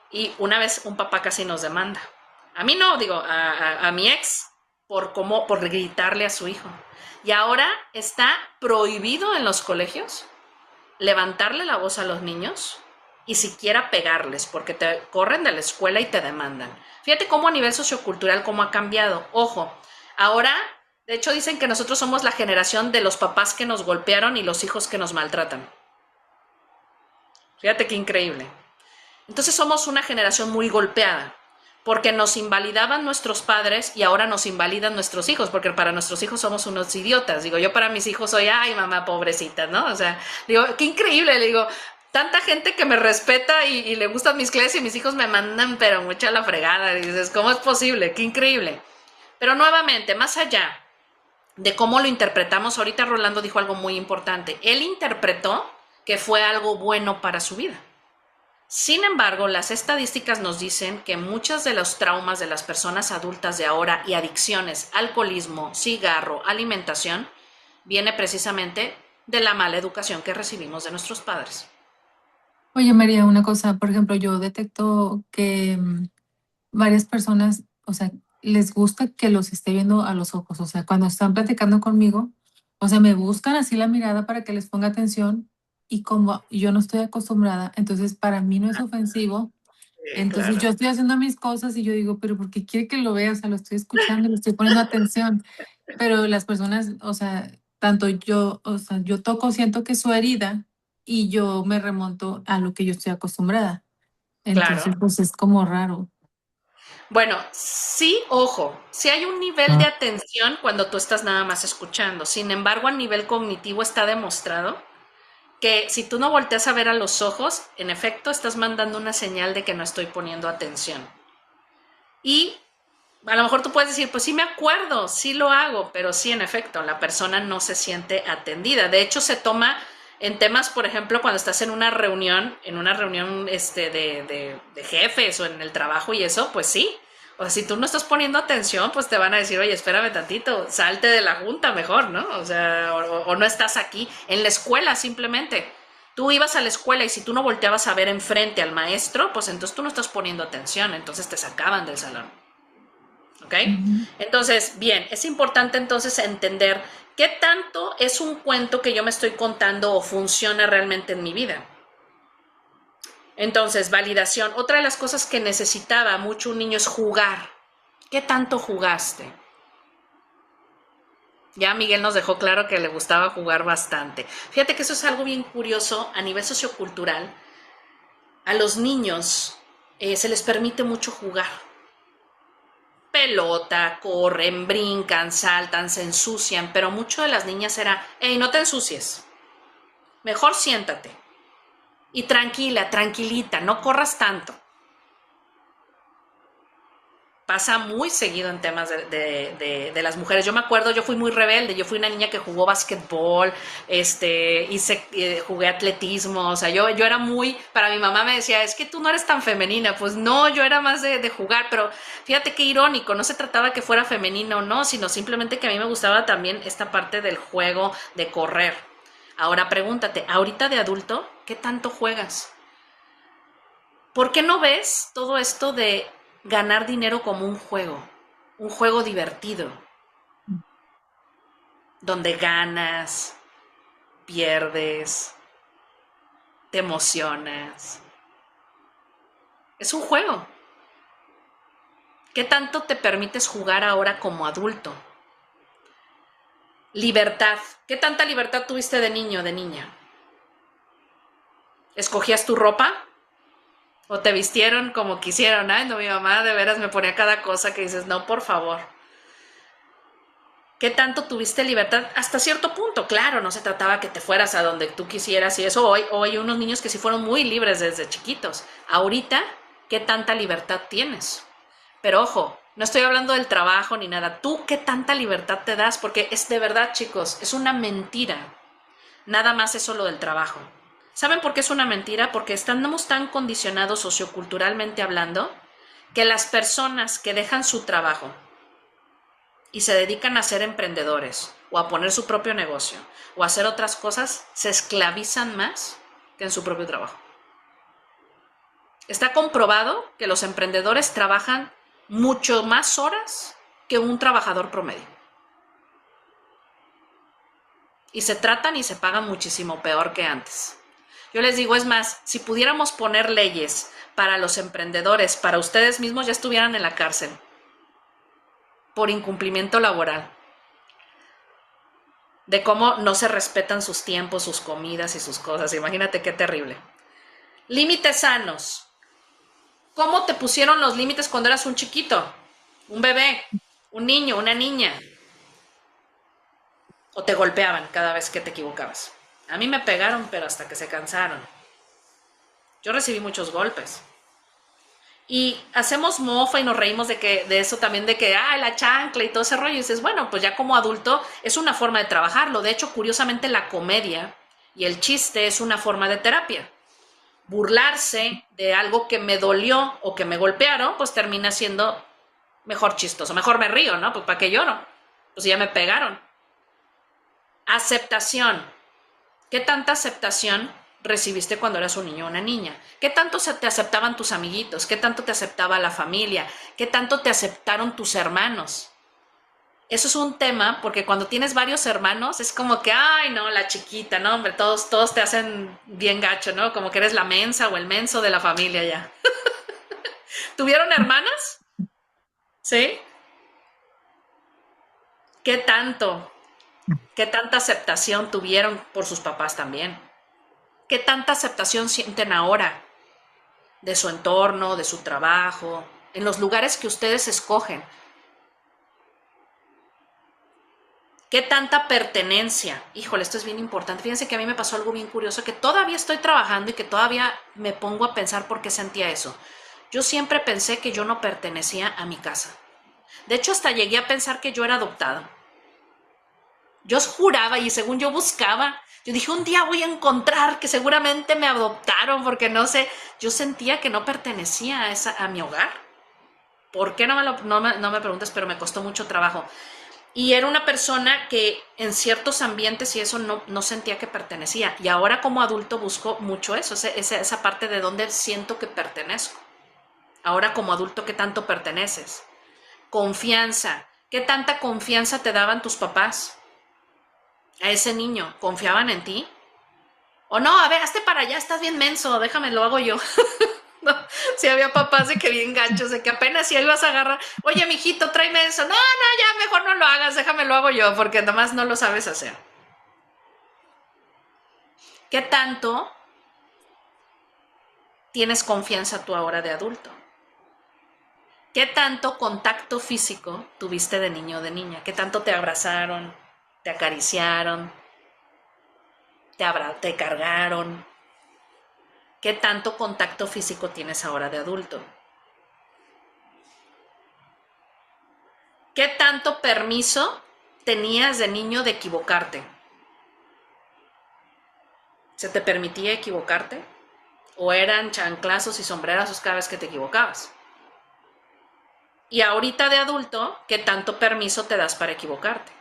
y una vez un papá casi nos demanda. A mí no, digo, a mi ex, por gritarle a su hijo. Y ahora está prohibido en los colegios levantarle la voz a los niños y siquiera pegarles, porque te corren de la escuela y te demandan. Fíjate cómo a nivel sociocultural, cómo ha cambiado. Ojo, ahora, de hecho dicen que nosotros somos la generación de los papás que nos golpearon y los hijos que nos maltratan. Fíjate qué increíble. Entonces somos una generación muy golpeada, porque nos invalidaban nuestros padres y ahora nos invalidan nuestros hijos, porque para nuestros hijos somos unos idiotas. Digo, yo para mis hijos soy, ay, mamá, pobrecita, ¿no? O sea, digo, qué increíble, le digo, tanta gente que me respeta y le gustan mis clases y mis hijos me mandan, pero mucha la fregada. Y dices, ¿cómo es posible? Qué increíble. Pero nuevamente, más allá de cómo lo interpretamos, ahorita Rolando dijo algo muy importante. Él interpretó que fue algo bueno para su vida. Sin embargo, las estadísticas nos dicen que muchos de los traumas de las personas adultas de ahora y adicciones, alcoholismo, cigarro, alimentación, viene precisamente de la mala educación que recibimos de nuestros padres. Oye, María, una cosa, por ejemplo, yo detecto que varias personas, o sea, les gusta que los esté viendo a los ojos, o sea, cuando están platicando conmigo, o sea, me buscan así la mirada para que les ponga atención y como yo no estoy acostumbrada, entonces para mí no es ofensivo, entonces Claro. yo estoy haciendo mis cosas y yo digo, pero ¿por qué quiere que lo vea? O sea, lo estoy escuchando, le estoy poniendo atención, pero las personas, o sea, tanto yo, o sea, yo toco, siento que es su herida y yo me remonto a lo que yo estoy acostumbrada, entonces Claro. pues es como raro. Bueno, sí, ojo, sí hay un nivel de atención cuando tú estás nada más escuchando. Sin embargo, a nivel cognitivo está demostrado que si tú no volteas a ver a los ojos, en efecto estás mandando una señal de que no estoy poniendo atención. Y a lo mejor tú puedes decir, pues sí me acuerdo, sí lo hago, pero sí, en efecto, la persona no se siente atendida. De hecho, se toma en temas, por ejemplo, cuando estás en una reunión de jefes o en el trabajo y eso, pues sí. O sea, si tú no estás poniendo atención, pues te van a decir, oye, espérame tantito, salte de la junta mejor, ¿no? O sea, o no estás aquí. En la escuela simplemente. Tú ibas a la escuela y si tú no volteabas a ver enfrente al maestro, pues entonces tú no estás poniendo atención, entonces te sacaban del salón. ¿Ok? Ujú. Entonces, bien, es importante entonces entender qué tanto es un cuento que yo me estoy contando o funciona realmente en mi vida. Entonces, validación. Otra de las cosas que necesitaba mucho un niño es jugar. ¿Qué tanto jugaste? Ya Miguel nos dejó claro que le gustaba jugar bastante. Fíjate que eso es algo bien curioso a nivel sociocultural. A los niños se les permite mucho jugar. Pelota, corren, brincan, saltan, se ensucian, pero mucho de las niñas era, hey, no te ensucies, mejor siéntate. Y tranquila, tranquilita, no corras tanto. Pasa muy seguido en temas de las mujeres. Yo me acuerdo, yo fui muy rebelde, yo fui una niña que jugó básquetbol, jugué atletismo, o sea, yo era muy, para mi mamá me decía, es que tú no eres tan femenina, pues no, yo era más de jugar, pero fíjate qué irónico, no se trataba que fuera femenina o no, sino simplemente que a mí me gustaba también esta parte del juego, de correr. Ahora pregúntate, ahorita de adulto, ¿qué tanto juegas? ¿Por qué no ves todo esto de ganar dinero como un juego divertido, donde ganas, pierdes, te emocionas? Es un juego. ¿Qué tanto te permites jugar ahora como adulto? Libertad. ¿Qué tanta libertad tuviste de niño, de niña? ¿Escogías tu ropa? ¿O te vistieron como quisieron? Ay, no, mi mamá de veras me ponía cada cosa que dices, no, por favor. ¿Qué tanto tuviste libertad? Hasta cierto punto, claro, no se trataba que te fueras a donde tú quisieras y eso. Hoy hay unos niños que sí fueron muy libres desde chiquitos. Ahorita, ¿qué tanta libertad tienes? Pero ojo, no estoy hablando del trabajo ni nada. ¿Tú qué tanta libertad te das? Porque es de verdad, chicos, es una mentira. Nada más eso lo del trabajo. ¿Saben por qué es una mentira? Porque estamos tan condicionados socioculturalmente hablando que las personas que dejan su trabajo y se dedican a ser emprendedores o a poner su propio negocio o a hacer otras cosas, se esclavizan más que en su propio trabajo. Está comprobado que los emprendedores trabajan mucho más horas que un trabajador promedio. Y se tratan y se pagan muchísimo peor que antes. Yo les digo, es más, si pudiéramos poner leyes para los emprendedores, para ustedes mismos ya estuvieran en la cárcel por incumplimiento laboral, de cómo no se respetan sus tiempos, sus comidas y sus cosas. Imagínate qué terrible. Límites sanos. ¿Cómo te pusieron los límites cuando eras un chiquito? Un bebé, un niño, una niña. O te golpeaban cada vez que te equivocabas. A mí me pegaron, pero hasta que se cansaron. Yo recibí muchos golpes. Y hacemos mofa y nos reímos de eso también, de que, la chancla y todo ese rollo. Y dices, bueno, pues ya como adulto es una forma de trabajarlo. De hecho, curiosamente, la comedia y el chiste es una forma de terapia. Burlarse de algo que me dolió o que me golpearon, pues termina siendo mejor chistoso. Mejor me río, ¿no? Pues ¿para qué lloro? Pues ya me pegaron. Aceptación. ¿Qué tanta aceptación recibiste cuando eras un niño o una niña? ¿Qué tanto te aceptaban tus amiguitos? ¿Qué tanto te aceptaba la familia? ¿Qué tanto te aceptaron tus hermanos? Eso es un tema, porque cuando tienes varios hermanos es como que, ay, no, la chiquita, no, hombre, todos te hacen bien gacho, ¿no? Como que eres la mensa o el menso de la familia ya. ¿Tuvieron hermanas? ¿Sí? ¿Qué tanto? ¿Qué tanta aceptación tuvieron por sus papás también? ¿Qué tanta aceptación sienten ahora de su entorno, de su trabajo, en los lugares que ustedes escogen? ¿Qué tanta pertenencia? Híjole, esto es bien importante. Fíjense que a mí me pasó algo bien curioso, que todavía estoy trabajando y que todavía me pongo a pensar por qué sentía eso. Yo siempre pensé que yo no pertenecía a mi casa. De hecho, hasta llegué a pensar que yo era adoptada. Yo juraba y según yo buscaba, yo dije, un día voy a encontrar que seguramente me adoptaron, porque no sé, yo sentía que no pertenecía a mi hogar. ¿Por qué? No me preguntes, pero me costó mucho trabajo. Y era una persona que en ciertos ambientes y eso no sentía que pertenecía. Y ahora como adulto busco mucho eso, esa parte de donde siento que pertenezco. Ahora como adulto, ¿qué tanto perteneces? Confianza. ¿Qué tanta confianza te daban tus papás a ese niño? ¿Confiaban en ti? O no, a ver, hazte para allá, estás bien menso, déjame, lo hago yo. No, sí, había papás de que bien ganchos, de que apenas si ibas a agarrar, oye, mijito, tráeme eso. No, no, ya mejor no lo hagas, déjame lo hago yo, porque nomás no lo sabes hacer. ¿Qué tanto tienes confianza tú ahora de adulto? ¿Qué tanto contacto físico tuviste de niño o de niña? ¿Qué tanto te abrazaron, te acariciaron, te cargaron? ¿Qué tanto contacto físico tienes ahora de adulto? ¿Qué tanto permiso tenías de niño de equivocarte? ¿Se te permitía equivocarte? ¿O eran chanclazos y sombrerazos cada vez que te equivocabas? Y ahorita de adulto, ¿qué tanto permiso te das para equivocarte?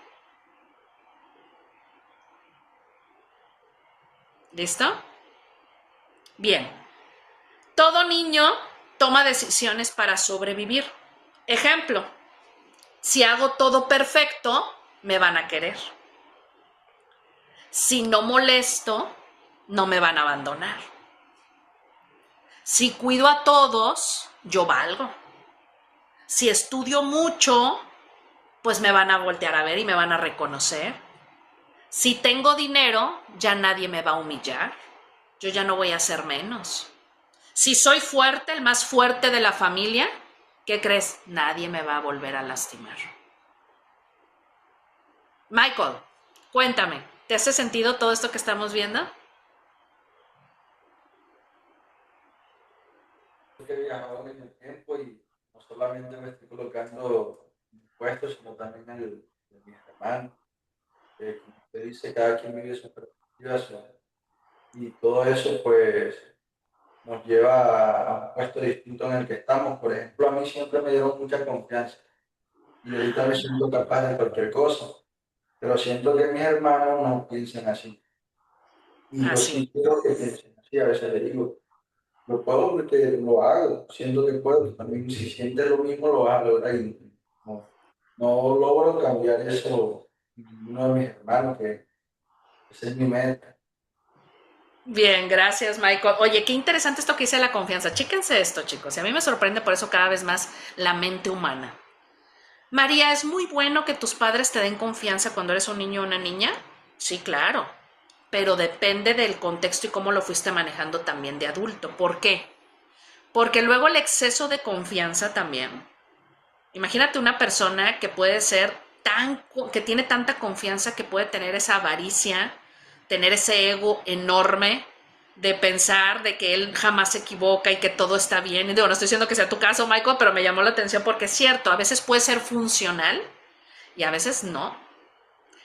¿Listo? Bien. Todo niño toma decisiones para sobrevivir. Ejemplo, si hago todo perfecto, me van a querer. Si no molesto, no me van a abandonar. Si cuido a todos, yo valgo. Si estudio mucho, pues me van a voltear a ver y me van a reconocer. Si tengo dinero, ya nadie me va a humillar. Yo ya no voy a ser menos. Si soy fuerte, el más fuerte de la familia, ¿qué crees? Nadie me va a volver a lastimar. Michael, cuéntame, ¿te hace sentido todo esto que estamos viendo? Que he viajado en el tiempo y no solamente me estoy colocando impuestos, sino también el de mis hermanos. Como usted dice, cada quien vive su perspectiva y todo eso pues nos lleva a un puesto distinto en el que estamos. Por ejemplo, a mí siempre me dieron mucha confianza y ahorita me siento capaz de cualquier cosa, pero siento que mis hermanos no piensan así. Y yo sí quiero que piensen así, a veces les digo, lo puedo porque lo hago, siento que puedo. También si sientes lo mismo, lo vas a lograr. Y no logro cambiar eso en uno de mis hermanos, que esa es mi meta. Bien, gracias, Michael. Oye, qué interesante esto que dice la confianza. Chéquense esto, chicos. Y a mí me sorprende por eso cada vez más la mente humana. María, ¿es muy bueno que tus padres te den confianza cuando eres un niño o una niña? Sí, claro. Pero depende del contexto y cómo lo fuiste manejando también de adulto. ¿Por qué? Porque luego el exceso de confianza también. Imagínate una persona que puede ser que tiene tanta confianza que puede tener esa avaricia, tener ese ego enorme de pensar de que él jamás se equivoca y que todo está bien. Y digo, no estoy diciendo que sea tu caso, Michael, pero me llamó la atención porque es cierto, a veces puede ser funcional y a veces no.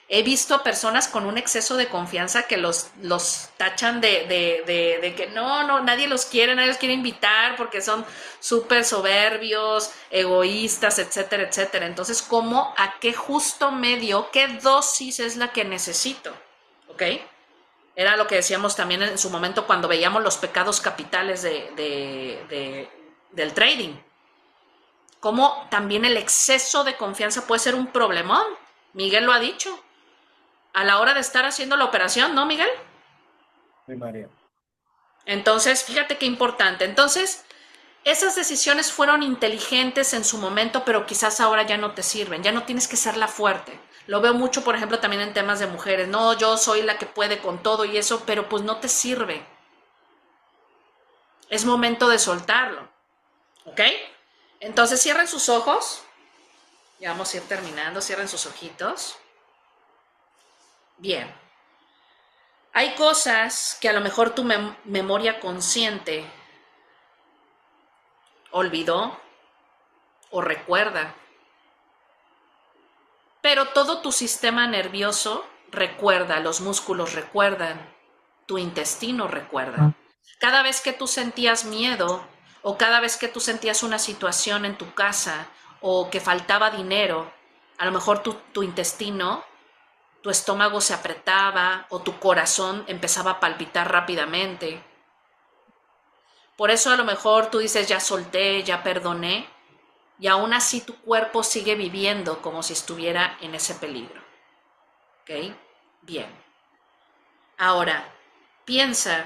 He visto personas con un exceso de confianza que los tachan de que no, nadie los quiere invitar porque son súper soberbios, egoístas, etcétera, etcétera. Entonces, ¿cómo, a qué justo medio, qué dosis es la que necesito? ¿Ok? Era lo que decíamos también en su momento cuando veíamos los pecados capitales del trading. Cómo también el exceso de confianza puede ser un problemón. Miguel lo ha dicho. A la hora de estar haciendo la operación, ¿no, Miguel? Sí, María. Entonces, fíjate qué importante. Entonces, esas decisiones fueron inteligentes en su momento, pero quizás ahora ya no te sirven. Ya no tienes que ser la fuerte. Lo veo mucho, por ejemplo, también en temas de mujeres. No, yo soy la que puede con todo y eso, pero pues no te sirve. Es momento de soltarlo. ¿Ok? Entonces, cierren sus ojos. Ya vamos a ir terminando. Cierren sus ojitos. Bien. Hay cosas que a lo mejor tu memoria consciente olvidó o recuerda, pero todo tu sistema nervioso recuerda, los músculos recuerdan, tu intestino recuerda. Cada vez que tú sentías miedo o cada vez que tú sentías una situación en tu casa o que faltaba dinero, a lo mejor tu intestino, tu estómago se apretaba o tu corazón empezaba a palpitar rápidamente. Por eso a lo mejor tú dices, ya solté, ya perdoné, y aún así tu cuerpo sigue viviendo como si estuviera en ese peligro. ¿Ok? Bien. Ahora, piensa,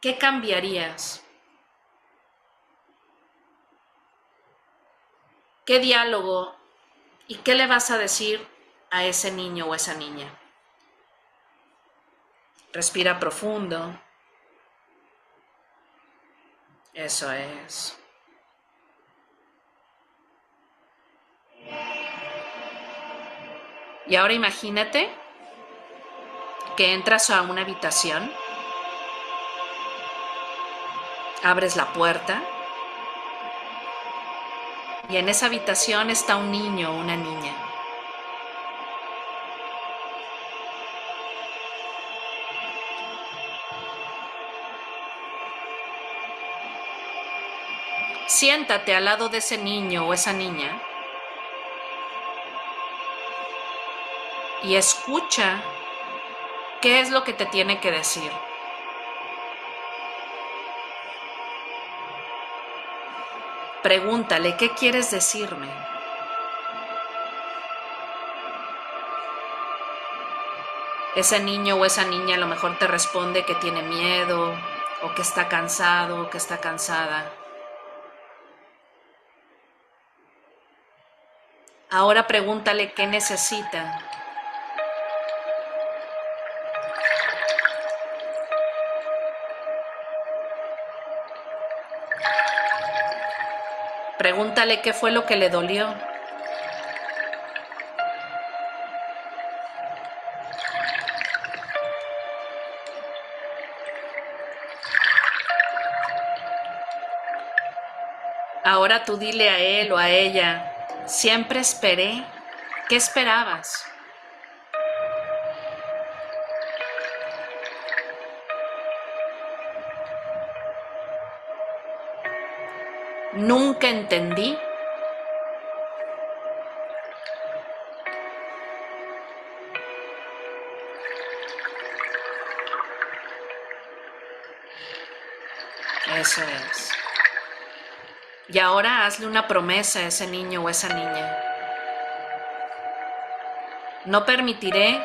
¿qué cambiarías ¿Qué diálogo y qué le vas a decir a ese niño o esa niña? Respira profundo. Eso es. Y ahora imagínate que entras a una habitación, abres la puerta y en esa habitación está un niño o una niña. Siéntate al lado de ese niño o esa niña y escucha qué es lo que te tiene que decir. Pregúntale, ¿qué quieres decirme? Ese niño o esa niña a lo mejor te responde que tiene miedo o que está cansado o que está cansada. Ahora pregúntale qué necesita. Pregúntale qué fue lo que le dolió. Ahora tú dile a él o a ella, siempre esperé. ¿Qué esperabas? Nunca entendí. Eso es. Y ahora hazle una promesa a ese niño o esa niña. No permitiré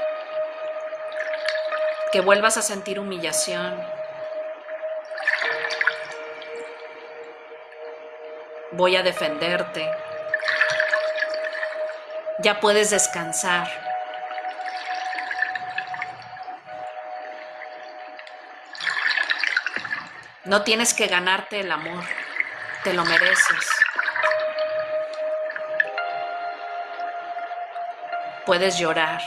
que vuelvas a sentir humillación. Voy a defenderte. Ya puedes descansar. No tienes que ganarte el amor. Te lo mereces. Puedes llorar.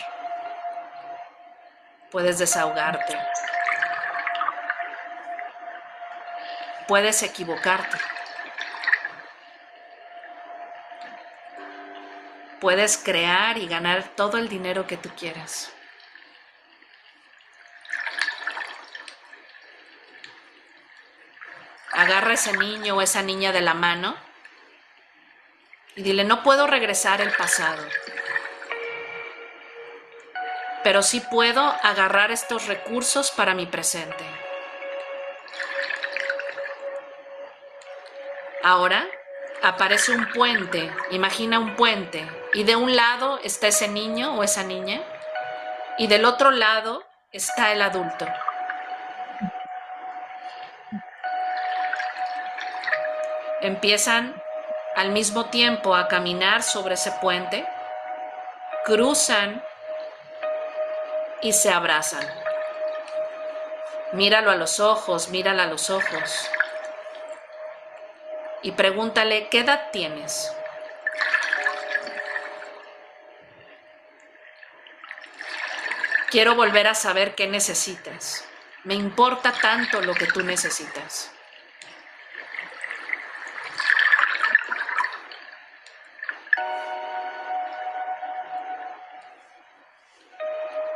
Puedes desahogarte. Puedes equivocarte. Puedes crear y ganar todo el dinero que tú quieras. Agarra a ese niño o esa niña de la mano y dile, no puedo regresar el pasado, pero sí puedo agarrar estos recursos para mi presente. Ahora aparece un puente, imagina un puente, y de un lado está ese niño o esa niña, y del otro lado está el adulto. Empiezan al mismo tiempo a caminar sobre ese puente, cruzan y se abrazan. Míralo a los ojos, mírala a los ojos. Y pregúntale, ¿qué edad tienes? Quiero volver a saber qué necesitas. Me importa tanto lo que tú necesitas.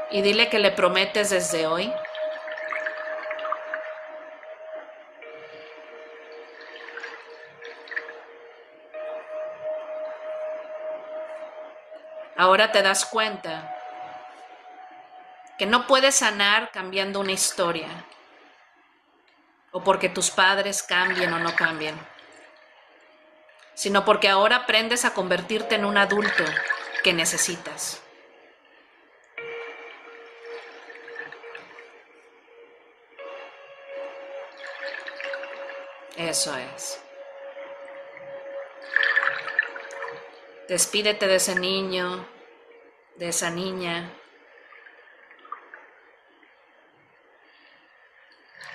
Y dile que le prometes desde hoy ahora te das cuenta que no puedes sanar cambiando una historia o porque tus padres cambien o no cambien, sino porque ahora aprendes a convertirte en un adulto que necesitas. Eso es. Despídete de ese niño, de esa niña.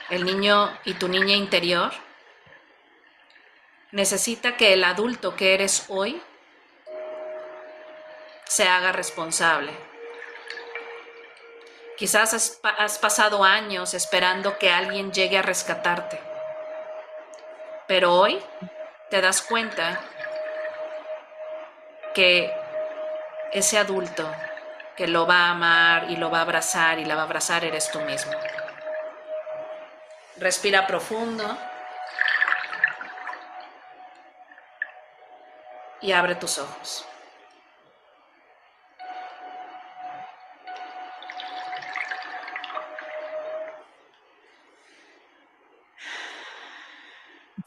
El niño y tu niña interior necesita que el adulto que eres hoy se haga responsable. Quizás has pasado años esperando que alguien llegue a rescatarte, pero hoy te das cuenta que ese adulto que lo va a amar y lo va a abrazar y la va a abrazar eres tú mismo. Respira profundo y abre tus ojos.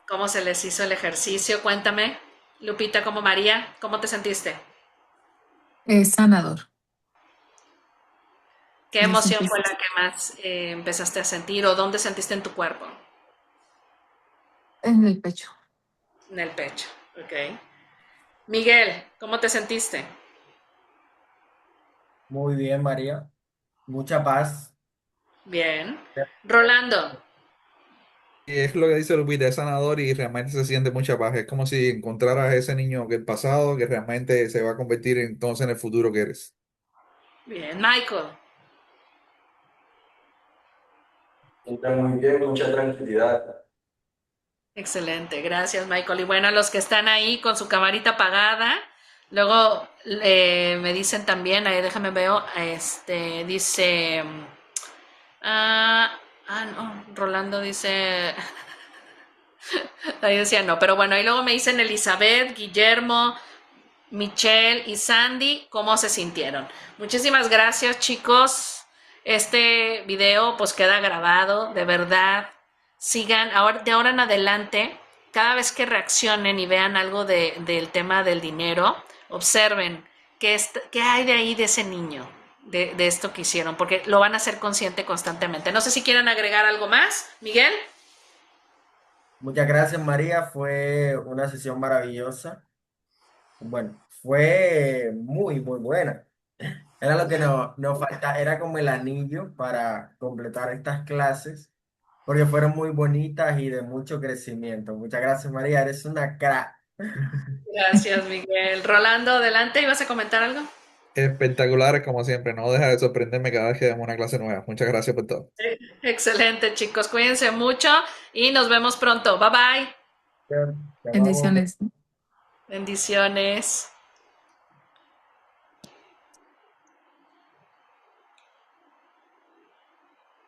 ¿Cómo se les hizo el ejercicio? Cuéntame, Lupita, como María, ¿cómo te sentiste? Es sanador. ¿Qué Me emoción sentí fue la que más empezaste a sentir o dónde sentiste en tu cuerpo? en el pecho. En el pecho, ok. Miguel, ¿cómo te sentiste? Muy bien, María. Mucha paz. Bien. Rolando, Y es lo que dice Lupita, es sanador y realmente se siente mucha paz. Es como si encontraras a ese niño del pasado que realmente se va a convertir entonces en el futuro que eres. bien. Michael, Sienta muy bien, mucha tranquilidad. excelente, gracias Michael. Y bueno, a los que están ahí con su camarita apagada, luego me dicen también, ahí déjame veo, dice, no, Rolando dice, ahí decía no, pero bueno, y luego me dicen Elizabeth, Guillermo, Michelle y Sandy, ¿cómo se sintieron? Muchísimas gracias, chicos. Este video pues queda grabado, de verdad. Sigan, de ahora en adelante, cada vez que reaccionen y vean algo del tema del dinero, observen qué hay de ahí de ese niño, de esto que hicieron, porque lo van a hacer consciente constantemente. No sé si quieren agregar algo más, Miguel. Muchas gracias, María. Fue una sesión maravillosa. Bueno, fue muy, muy buena. Era lo que nos falta, era como el anillo para completar estas clases, porque fueron muy bonitas y de mucho crecimiento. Muchas gracias, María. Eres una crack. Gracias, Miguel. Rolando, adelante, ¿ibas a comentar algo? Espectaculares como siempre, no deja de sorprenderme cada vez que damos una clase nueva. Muchas gracias por todo. Excelente, chicos. Cuídense mucho y nos vemos pronto. Bye bye. Te amamos. Bendiciones. Bendiciones.